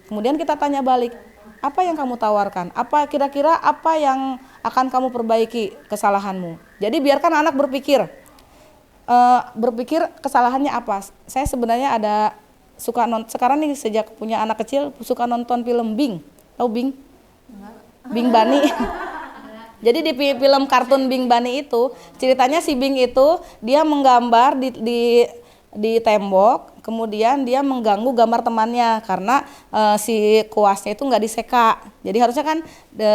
Kemudian kita tanya balik, apa yang kamu tawarkan? Apa kira-kira apa yang akan kamu perbaiki kesalahanmu? Jadi biarkan anak berpikir kesalahannya apa. Saya sebenarnya sekarang nih sejak punya anak kecil suka nonton film Bing. Tahu Bing? Bing Bani. Jadi di film kartun Bing Bani itu ceritanya si Bing itu dia menggambar di tembok, kemudian dia mengganggu gambar temannya karena si kuasnya itu nggak diseka. Jadi harusnya kan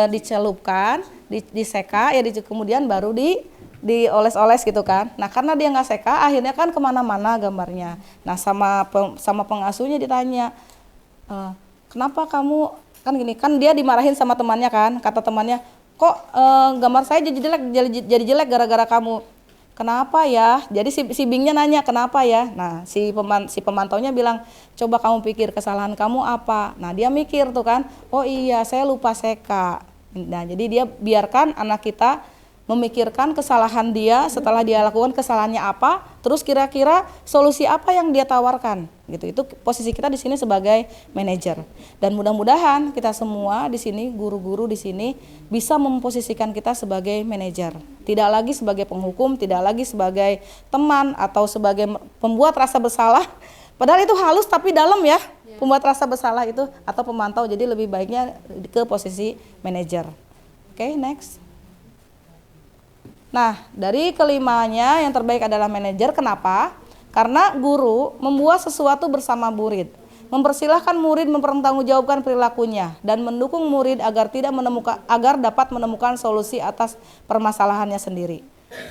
dicelupkan, diseka ya, kemudian baru dioles-oles gitu kan. Nah karena dia nggak seka, akhirnya kan kemana-mana gambarnya. Nah sama pengasuhnya ditanya, kenapa kamu kan gini, kan dia dimarahin sama temannya kan, kata temannya, kok gambar saya jadi jelek gara-gara kamu. Kenapa ya? Jadi si Bingnya nanya kenapa ya. Nah si pemantaunya bilang, coba kamu pikir kesalahan kamu apa. Nah dia mikir tuh kan, oh iya saya lupa seka. Nah jadi dia biarkan anak kita memikirkan kesalahan dia, setelah dia lakukan kesalahannya apa, terus kira-kira solusi apa yang dia tawarkan gitu. Itu posisi kita di sini sebagai manajer. Dan mudah-mudahan kita semua di sini, guru-guru di sini bisa memposisikan kita sebagai manajer. Tidak lagi sebagai penghukum, tidak lagi sebagai teman atau sebagai pembuat rasa bersalah. Padahal itu halus tapi dalam ya. Pembuat rasa bersalah itu atau pemantau, jadi lebih baiknya ke posisi manajer. Oke, next. Nah, dari kelimanya yang terbaik adalah manajer. Kenapa? Karena guru membuat sesuatu bersama murid, mempersilahkan murid mempertanggungjawabkan perilakunya dan mendukung murid agar dapat menemukan solusi atas permasalahannya sendiri.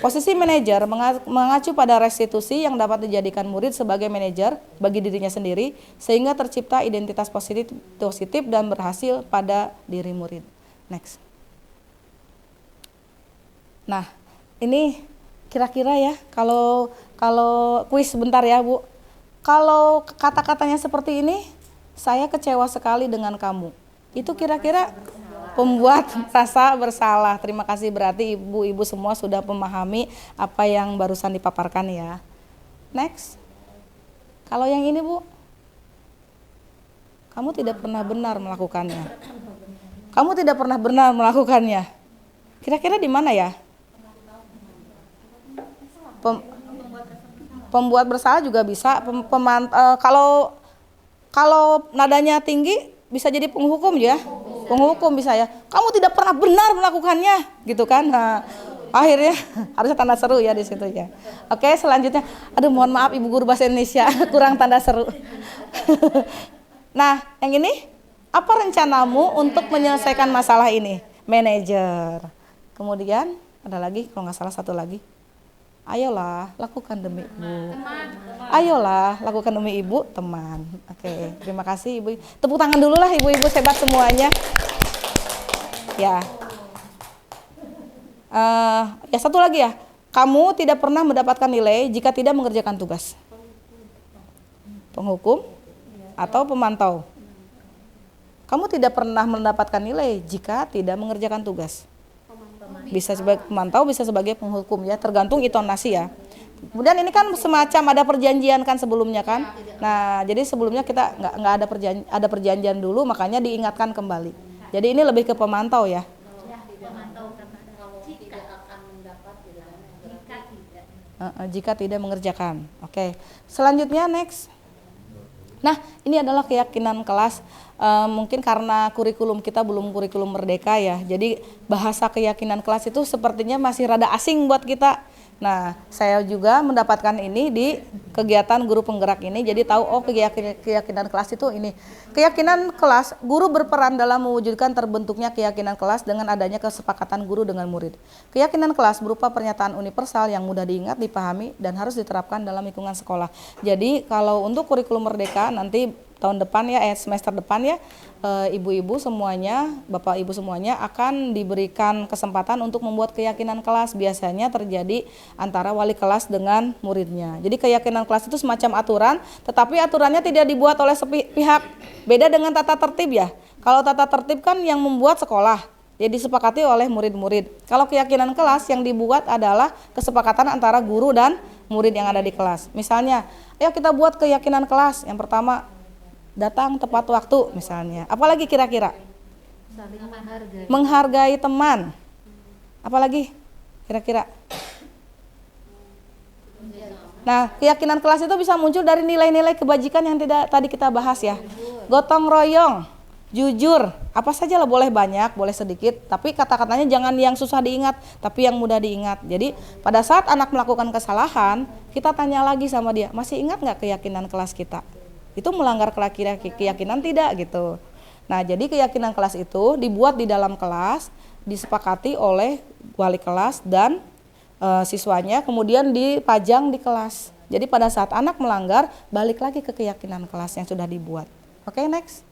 Posisi manajer mengacu pada restitusi yang dapat dijadikan murid sebagai manajer bagi dirinya sendiri sehingga tercipta identitas positif dan berhasil pada diri murid. Next. Nah, ini kira-kira ya, kalau kuis sebentar ya Bu. Kalau kata-katanya seperti ini, saya kecewa sekali dengan kamu. Itu kira-kira pembuat rasa bersalah. Terima kasih, berarti ibu-ibu semua sudah memahami apa yang barusan dipaparkan ya. Next. Kalau yang ini Bu, kamu tidak pernah benar melakukannya. Kamu tidak pernah benar melakukannya. Kira-kira di mana ya? Pembuat bersalah juga bisa. Kalau nadanya tinggi bisa jadi penghukum ya. Penghukum bisa ya. Kamu tidak pernah benar melakukannya, gitu kan? Nah, akhirnya harusnya tanda seru ya di situ ya. Oke, selanjutnya, aduh mohon maaf Ibu Guru Bahasa Indonesia kurang tanda seru. Nah, yang ini apa rencanamu untuk menyelesaikan masalah ini? Manajer. Kemudian ada lagi kalau nggak salah satu lagi. Ayolah lakukan demi ibu. Ayolah lakukan demi ibu, teman. Oke, terima kasih ibu. Tepuk tangan dulu lah ibu-ibu hebat semuanya. Ya. Ya satu lagi ya. Kamu tidak pernah mendapatkan nilai jika tidak mengerjakan tugas. Penghukum atau pemantau. Kamu tidak pernah mendapatkan nilai jika tidak mengerjakan tugas. Bisa sebagai pemantau, bisa sebagai penghukum ya, tergantung intonasi ya. Kemudian ini kan semacam ada perjanjian kan sebelumnya kan. Nah, jadi sebelumnya kita nggak ada perjanjian dulu, makanya diingatkan kembali. Jadi ini lebih ke pemantau ya. Jika tidak mengerjakan. Oke. Selanjutnya next. Nah, ini adalah keyakinan kelas. Mungkin karena kurikulum kita belum kurikulum merdeka ya, jadi bahasa keyakinan kelas itu sepertinya masih rada asing buat kita. Nah, saya juga mendapatkan ini di kegiatan guru penggerak ini, jadi tahu oh keyakinan kelas itu ini. Keyakinan kelas, guru berperan dalam mewujudkan terbentuknya keyakinan kelas dengan adanya kesepakatan guru dengan murid. Keyakinan kelas berupa pernyataan universal yang mudah diingat, dipahami, dan harus diterapkan dalam lingkungan sekolah. Jadi kalau untuk kurikulum merdeka nanti tahun depan ya, semester depan ya, ibu-ibu semuanya, bapak ibu semuanya akan diberikan kesempatan untuk membuat keyakinan kelas. Biasanya terjadi antara wali kelas dengan muridnya. Jadi keyakinan kelas itu semacam aturan, tetapi aturannya tidak dibuat oleh sepihak. Beda dengan tata tertib ya. Kalau tata tertib kan yang membuat sekolah, jadi disepakati oleh murid-murid. Kalau keyakinan kelas yang dibuat adalah kesepakatan antara guru dan murid yang ada di kelas. Misalnya, ayo kita buat keyakinan kelas. Yang pertama, datang tepat waktu misalnya. Apalagi kira-kira? Menghargai teman. Apalagi kira-kira? Nah, keyakinan kelas itu bisa muncul dari nilai-nilai kebajikan yang tadi kita bahas ya. Gotong royong, jujur, apa saja lah, boleh banyak, boleh sedikit, tapi kata-katanya jangan yang susah diingat, tapi yang mudah diingat. Jadi pada saat anak melakukan kesalahan, kita tanya lagi sama dia, masih ingat nggak keyakinan kelas kita? Itu melanggar keyakinan tidak gitu. Nah, jadi keyakinan kelas itu dibuat di dalam kelas, disepakati oleh wali kelas dan siswanya, kemudian dipajang di kelas. Jadi pada saat anak melanggar, balik lagi ke keyakinan kelas yang sudah dibuat. Oke, next.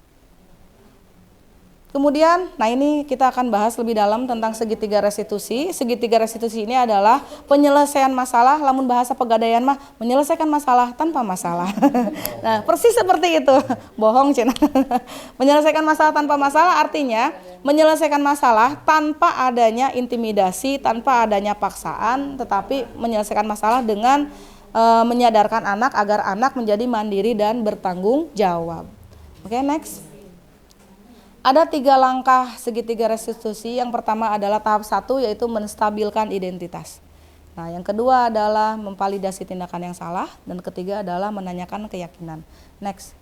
Kemudian, nah ini kita akan bahas lebih dalam tentang segitiga restitusi. Segitiga restitusi ini adalah penyelesaian masalah, lamun bahasa pegadaian mah menyelesaikan masalah tanpa masalah. Nah, persis seperti itu. Bohong Cina. Menyelesaikan masalah tanpa masalah artinya menyelesaikan masalah tanpa adanya intimidasi, tanpa adanya paksaan, tetapi menyelesaikan masalah dengan menyadarkan anak agar anak menjadi mandiri dan bertanggung jawab. Oke, next. Ada 3 langkah segitiga restitusi. Yang pertama adalah tahap 1, yaitu menstabilkan identitas. Nah, yang kedua adalah memvalidasi tindakan yang salah, dan ketiga adalah menanyakan keyakinan. Next.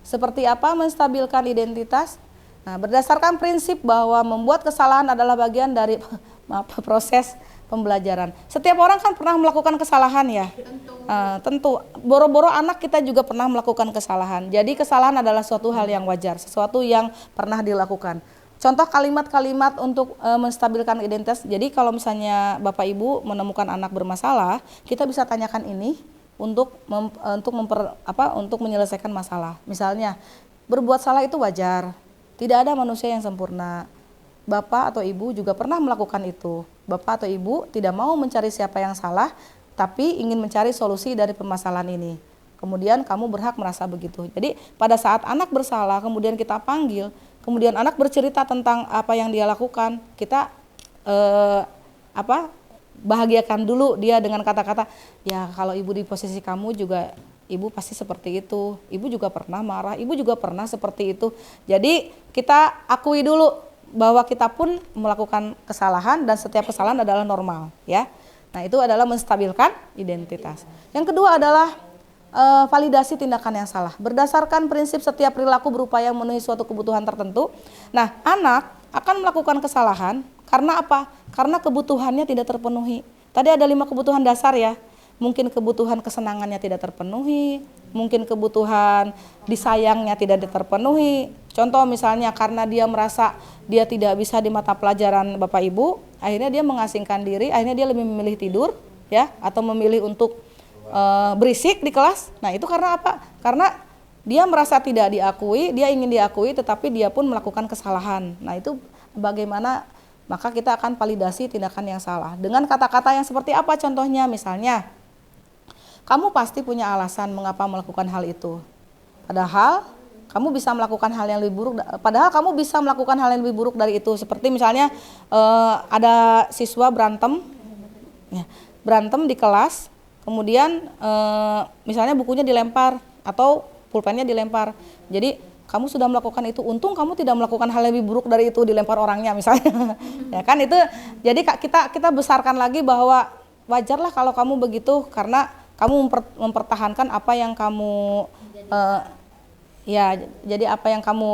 Seperti apa menstabilkan identitas? Nah, berdasarkan prinsip bahwa membuat kesalahan adalah bagian dari proses pembelajaran. Setiap orang kan pernah melakukan kesalahan ya. Tentu. Boro-boro anak kita juga pernah melakukan kesalahan. Jadi kesalahan adalah suatu hal yang wajar, sesuatu yang pernah dilakukan. Contoh kalimat-kalimat untuk menstabilkan identitas. Jadi kalau misalnya Bapak Ibu menemukan anak bermasalah, kita bisa tanyakan ini untuk menyelesaikan masalah. Misalnya, berbuat salah itu wajar. Tidak ada manusia yang sempurna. Bapak atau ibu juga pernah melakukan itu. Bapak atau ibu tidak mau mencari siapa yang salah, tapi ingin mencari solusi dari permasalahan ini. Kemudian kamu berhak merasa begitu. Jadi pada saat anak bersalah, kemudian kita panggil, kemudian anak bercerita tentang apa yang dia lakukan, kita bahagiakan dulu dia dengan kata-kata, ya kalau ibu di posisi kamu juga ibu pasti seperti itu. Ibu juga pernah marah, ibu juga pernah seperti itu. Jadi kita akui dulu bahwa kita pun melakukan kesalahan dan setiap kesalahan adalah normal ya. Nah, itu adalah menstabilkan identitas. Yang kedua adalah validasi tindakan yang salah. Berdasarkan prinsip setiap perilaku berupaya memenuhi suatu kebutuhan tertentu. Nah, anak akan melakukan kesalahan karena apa? Karena kebutuhannya tidak terpenuhi. Tadi ada 5 kebutuhan dasar ya. Mungkin kebutuhan kesenangannya tidak terpenuhi, mungkin kebutuhan disayangnya tidak terpenuhi. Contoh misalnya karena dia merasa dia tidak bisa di mata pelajaran Bapak Ibu, akhirnya dia mengasingkan diri, akhirnya dia lebih memilih tidur ya, atau memilih untuk berisik di kelas. Nah, itu karena apa? Karena dia merasa tidak diakui, dia ingin diakui tetapi dia pun melakukan kesalahan. Nah, itu bagaimana? Maka kita akan validasi tindakan yang salah. Dengan kata-kata yang seperti apa contohnya? Misalnya, kamu pasti punya alasan mengapa melakukan hal itu. Padahal kamu bisa melakukan hal yang lebih buruk. Padahal kamu bisa melakukan hal yang lebih buruk dari itu. Seperti misalnya ada siswa berantem di kelas, kemudian misalnya bukunya dilempar atau pulpennya dilempar. Jadi kamu sudah melakukan itu. Untung kamu tidak melakukan hal yang lebih buruk dari itu, dilempar orangnya misalnya. Ya kan itu. Jadi kita besarkan lagi bahwa wajarlah kalau kamu begitu karena kamu mempertahankan apa yang kamu jadi apa yang kamu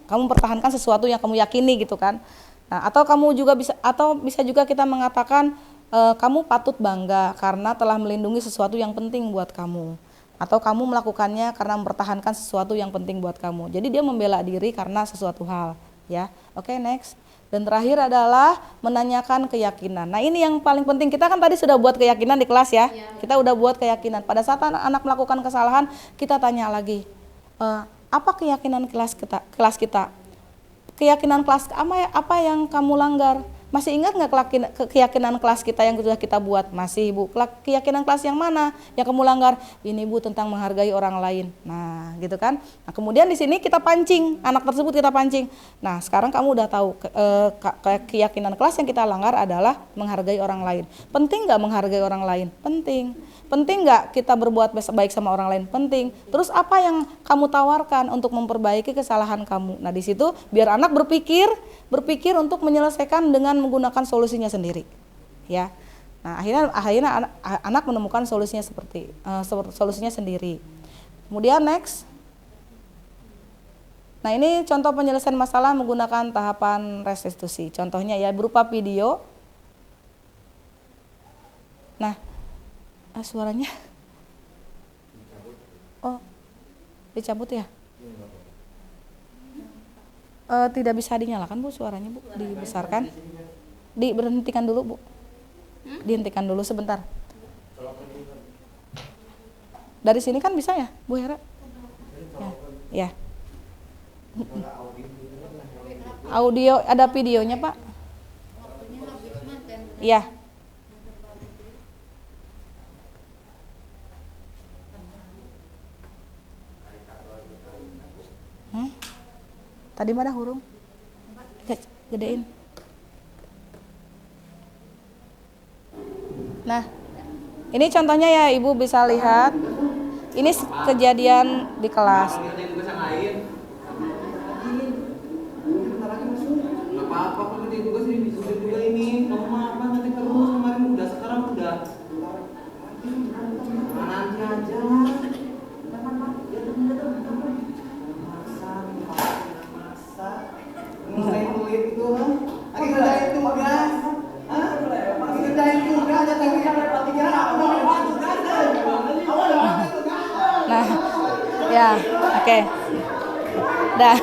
kamu mempertahankan sesuatu yang kamu yakini gitu kan. Nah, atau kamu juga bisa juga kita mengatakan kamu patut bangga karena telah melindungi sesuatu yang penting buat kamu, atau kamu melakukannya karena mempertahankan sesuatu yang penting buat kamu. Jadi dia membela diri karena sesuatu hal ya. Oke, next. Dan terakhir adalah menanyakan keyakinan. Nah, ini yang paling penting. Kita kan tadi sudah buat keyakinan di kelas ya. Kita udah buat keyakinan. Pada saat anak melakukan kesalahan, kita tanya lagi, apa keyakinan kelas kita? Keyakinan kelas apa yang kamu langgar? Masih ingat nggak keyakinan kelas kita yang sudah kita buat? Masih, Bu. Keyakinan kelas yang mana yang kamu langgar? Ini, Bu, tentang menghargai orang lain. Nah, gitu kan. Nah, kemudian di sini kita pancing, anak tersebut kita pancing. Nah, sekarang kamu udah tahu keyakinan kelas yang kita langgar adalah menghargai orang lain. Penting nggak menghargai orang lain? Penting. Penting nggak kita berbuat baik sama orang lain? Penting. Terus apa yang kamu tawarkan untuk memperbaiki kesalahan kamu? Nah, di situ biar anak berpikir untuk menyelesaikan dengan menggunakan solusinya sendiri, ya. Nah, akhirnya anak menemukan solusinya solusinya sendiri. Kemudian next. Nah, ini contoh penyelesaian masalah menggunakan tahapan restitusi. Contohnya ya berupa video. Nah, suaranya. Oh, dicabut ya? Tidak bisa dinyalakan, Bu, suaranya, Bu. Dibesarkan. Diberhentikan dulu, Bu. Dihentikan dulu sebentar. Dari sini kan bisa ya, Bu Hera? Ya. Audio, ada videonya, Pak? Iya. Tadi mana hurung? Gedein. Nah, ini contohnya ya, Ibu bisa lihat. Ini kejadian di kelas. Nah, ya, oke. Dah.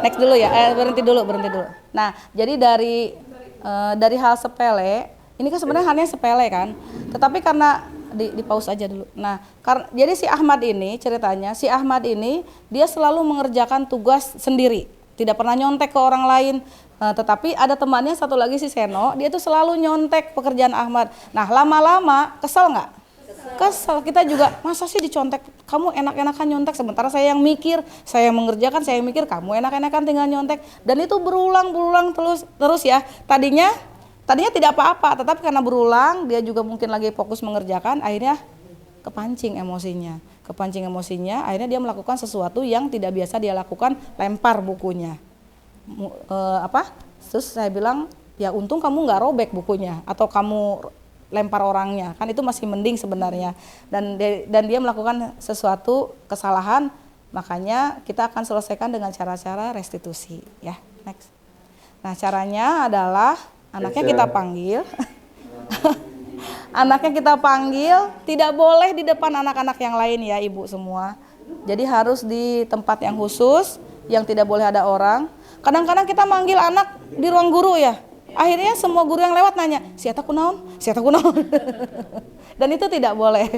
Next dulu ya, berhenti dulu. Nah, jadi dari hal sepele, ini kan sebenarnya halnya sepele kan, tetapi karena di pause aja dulu. Nah, jadi si Ahmad ini ceritanya, dia selalu mengerjakan tugas sendiri, tidak pernah nyontek ke orang lain. Tetapi ada temannya satu lagi si Seno, dia tuh selalu nyontek pekerjaan Ahmad. Nah, lama-lama kesel nggak? Kesel. Kita juga, masa sih dicontek, kamu enak-enakan nyontek, sementara saya yang mikir, saya mengerjakan, saya mikir, kamu enak-enakan tinggal nyontek. Dan itu berulang terus ya. Tadinya tidak apa-apa, tetapi karena berulang, dia juga mungkin lagi fokus mengerjakan, akhirnya kepancing emosinya, akhirnya dia melakukan sesuatu yang tidak biasa dia lakukan, lempar bukunya. Terus saya bilang, ya untung kamu nggak robek bukunya atau kamu lempar orangnya, kan itu masih mending sebenarnya. Dan dia melakukan sesuatu kesalahan, makanya kita akan selesaikan dengan cara-cara restitusi ya. Next. Nah, caranya adalah anaknya kita panggil. Anaknya kita panggil, tidak boleh di depan anak-anak yang lain ya Ibu semua. Jadi harus di tempat yang khusus, yang tidak boleh ada orang. Kadang-kadang kita manggil anak di ruang guru ya. Akhirnya semua guru yang lewat nanya, siapa kunaon? Siapa kunaon? Dan itu tidak boleh.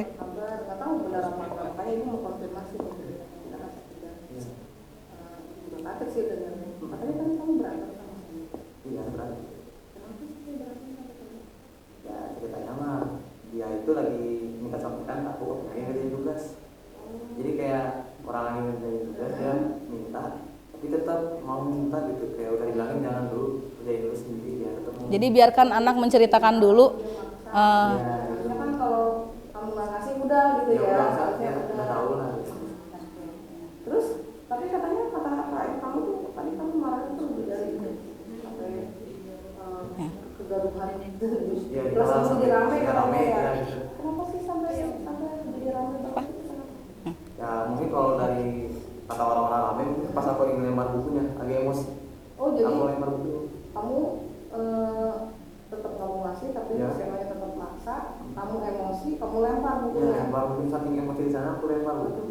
Ya ceritanya mah dia itu lagi minta sampaikan aku lagi ngerjain tugas. Jadi kayak orang lagi ngerjain tugas dia minta, tapi tetap mau minta gitu, kayak udah bilangin jangan dulu, kerjain dulu sendiri ya tetap. Jadi biarkan anak menceritakan dulu. Ya, Kan kalau kamu nggak ngasih udah gitu ya. udah tahu lah. Gitu. Terus tapi katanya kata kamu tuh tadi kamu marah itu lebih dari kegaduhan itu. Ya, Terus kamu jadi rame katanya ya. ya, gitu. Kenapa sih sampai jadi rame? Ya mungkin kalau dari kata orang-orang rame mungkin pas aku lagi ngelempar bukunya lagi emosi. Oh jadi aku lempar bukunya. kamu tetap kamu ngasih tapi Ya. SMA-nya tetap maksa, kamu emosi, kamu lempar Ya, bukunya. lempar buku saking emosi di sana aku lempar buku.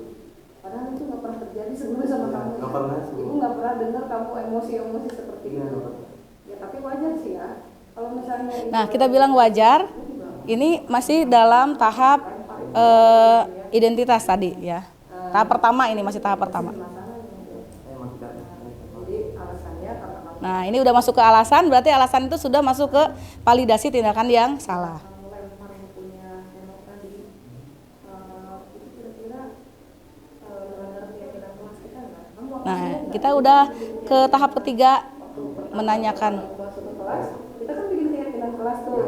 Padahal itu nggak pernah terjadi sebelumnya sama Ya, kamu. nggak pernah. Ibu nggak pernah dengar kamu emosi seperti Iya, itu. nggak pernah. Ya tapi wajar sih ya. Kalau misalnya Nah, kita bilang wajar. Ini masih dalam tahap identitas tadi ya. Tahap pertama ini masih tahap pertama. Emang tidak. jadi alasannya karena kamu Nah, ini udah masuk ke alasan, berarti alasan itu sudah masuk ke validasi tindakan yang salah. lempar bukunya Heno tadi, itu kira-kira melanggar keyakinan kelas kita nggak? Kamu waktu Nah, kita udah ke tahap ketiga menanyakan. masuk ke kelas, kita kan bikin keyakinan kelas tuh.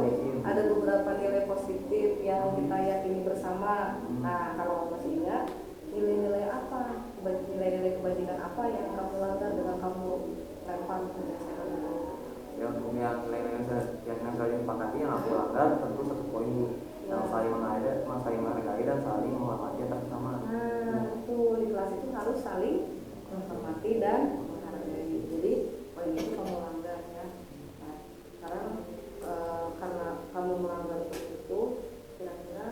Ada beberapa nilai positif yang kita yakini bersama. Nah, kalau masih ingat, nilai-nilai apa, nilai-nilai kebajikan apa yang kamu langgar dengan kamu lempar bukunya Heno itu? Ya untuk yang lain-lain yang saling sepakati yang aku langgar tentu satu poin yang saling menghargai dan saling menghormati antar sesama. Nah, itu di kelas itu harus saling menghormati dan menghargai. Jadi poin itu kamu langgar ya. Nah, sekarang karena kamu melanggar itu, kira-kira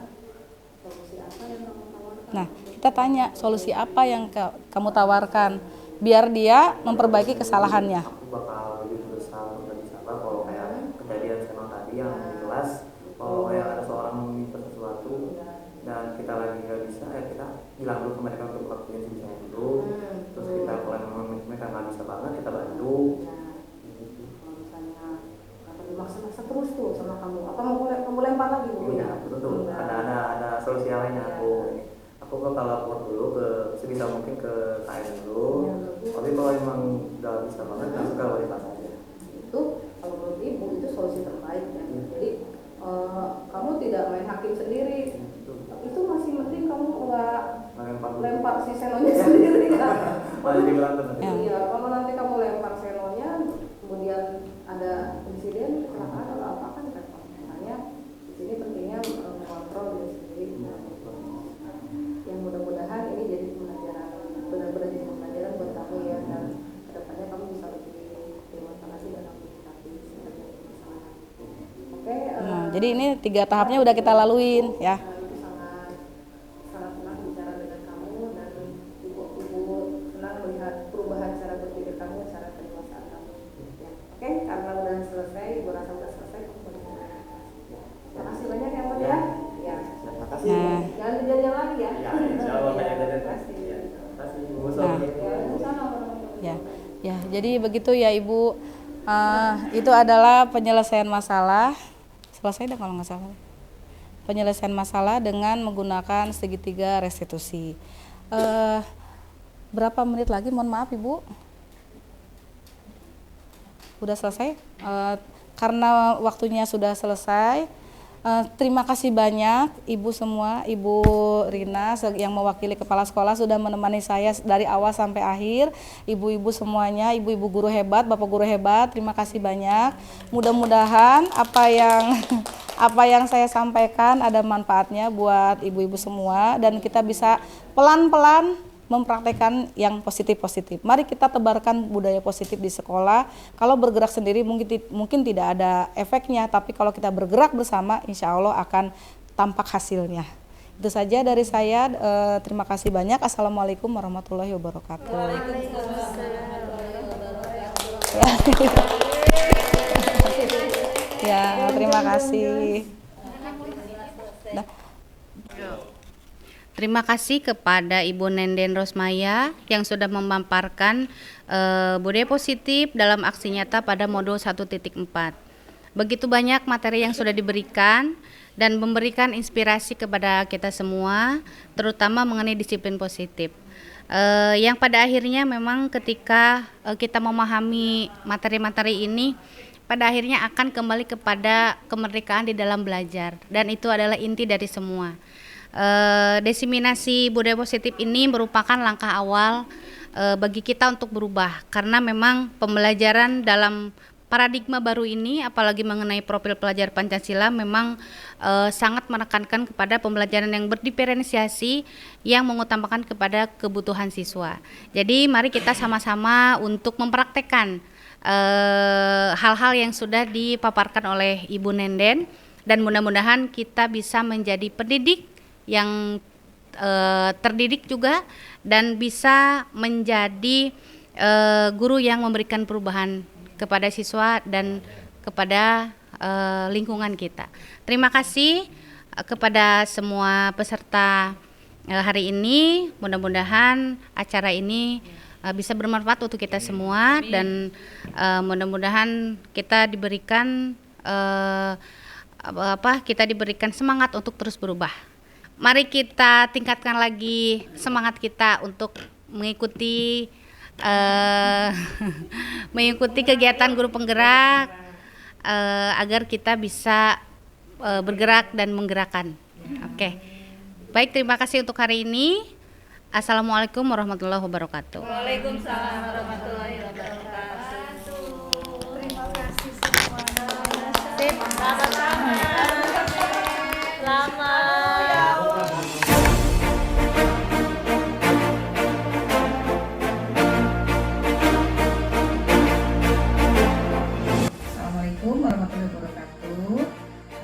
solusi apa yang kamu tawarkan? Nah, kita tanya solusi apa yang kamu tawarkan biar dia memperbaiki kesalahannya. Aku bakal lebih berusaha untuk lebih sabar kalau kayak kejadian sama tadi yang di kelas, kalau kayak ada seorang meminta sesuatu dan kita lagi nggak bisa, ya kita bilang dulu ke mereka untuk lakuin sebisanya dulu. Terus kita kalau memang mereka nggak bisa banget, kita bantu. Kalau misalnya kata dimaksa-maksa terus tuh sama kamu, apa mau kamu lempar lagi bukunya? Iya, betul. Ada solusi lainnya aku bakal lapor dulu ke sebisa mungkin ke KM dulu. Tapi kalau emang nggak bisa banget, langsung ke wali kelas aja. Itu kalau menurut ibu itu solusi terbaik ya. Jadi kamu tidak main hakim sendiri. Itu masih penting kamu nggak lempar si senonya sendiri ya. Malah jadi berantem. Iya, kalau nanti kamu lempar senonya, kemudian ada insiden kecelakaan atau apa kan repot. Makanya di sini pentingnya mengontrol diri sendiri. Yang mudah-mudahan ini jadi pelajaran, benar-benar jadi pelajaran buat kamu ya, dan kedepannya kamu bisa lebih dewasa lagi dalam menyikapi sebagai kesalahan. Oke. Nah, jadi ini 3 tahapnya udah kita laluin ya. Itu sangat senang bicara dengan kamu dan ibu senang melihat perubahan cara berpikir kamu, cara kedewasaan kamu. Ya. Oke, karena udah selesai, ibu rasa udah selesai, kamu boleh mulai. Terima kasih banyak ya, Mbak ya. Ya. Terima kasih. Nah, Jangan dijajan lagi ya. Ya, insya Allah banyak Terima dari. kasih. Terima kasih. Bu Nah. Sofi. ya, jadi begitu ya Ibu. Itu adalah penyelesaian masalah. Selesai dah kalau nggak salah. Penyelesaian masalah dengan menggunakan segitiga restitusi. Berapa menit lagi? Mohon maaf Ibu. Udah selesai. Karena waktunya sudah selesai, Terima kasih banyak Ibu semua, Ibu Rina yang mewakili Kepala Sekolah sudah menemani saya dari awal sampai akhir. Ibu-ibu semuanya, ibu-ibu guru hebat, bapak guru hebat, terima kasih banyak. Mudah-mudahan apa yang saya sampaikan ada manfaatnya buat ibu-ibu semua dan kita bisa pelan-pelan mempraktekkan yang positif-positif. Mari kita tebarkan budaya positif di sekolah. Kalau bergerak sendiri mungkin tidak ada efeknya, tapi kalau kita bergerak bersama, insya Allah akan tampak hasilnya. Itu saja dari saya. Terima kasih banyak. Assalamualaikum warahmatullahi wabarakatuh. Ya, terima kasih. Terima kasih kepada Ibu Nenden Rosmaya yang sudah memaparkan budaya positif dalam aksi nyata pada modul 1.4. Begitu banyak materi yang sudah diberikan dan memberikan inspirasi kepada kita semua, terutama mengenai disiplin positif. Yang pada akhirnya memang ketika kita memahami materi-materi ini, pada akhirnya akan kembali kepada kemerdekaan di dalam belajar, dan itu adalah inti dari semua. Desiminasi budaya positif ini merupakan langkah awal bagi kita untuk berubah, karena memang pembelajaran dalam paradigma baru ini, apalagi mengenai profil pelajar Pancasila, memang sangat menekankan kepada pembelajaran yang berdiferensiasi yang mengutamakan kepada kebutuhan siswa. Jadi mari kita sama-sama untuk mempraktekkan hal-hal yang sudah dipaparkan oleh Ibu Nenden, dan mudah-mudahan kita bisa menjadi pendidik yang terdidik juga dan bisa menjadi guru yang memberikan perubahan kepada siswa dan kepada lingkungan kita. Terima kasih kepada semua peserta hari ini. Mudah-mudahan acara ini bisa bermanfaat untuk kita semua. Amin. Dan mudah-mudahan kita diberikan diberikan semangat untuk terus berubah. Mari kita tingkatkan lagi semangat kita untuk mengikuti kegiatan guru penggerak agar kita bisa bergerak dan menggerakkan. Oke. Baik, terima kasih untuk hari ini. Assalamualaikum warahmatullahi wabarakatuh. Waalaikumsalam warahmatullahi wabarakatuh. Terima kasih semuanya. Sama-sama. Selamat. Assalamualaikum warahmatullahi wabarakatuh.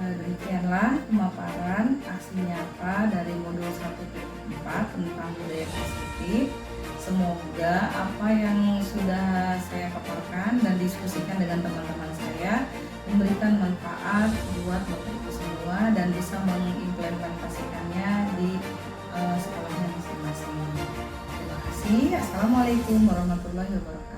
Demikianlah pemaparan aksi nyata dari modul 1.4 tentang budaya positif. Semoga apa yang sudah saya paparkan dan diskusikan dengan teman-teman saya memberikan manfaat buat Bapak Ibu semua dan bisa mengimplementasikannya di sekolahnya masing-masing. Terima kasih. Assalamualaikum warahmatullahi wabarakatuh.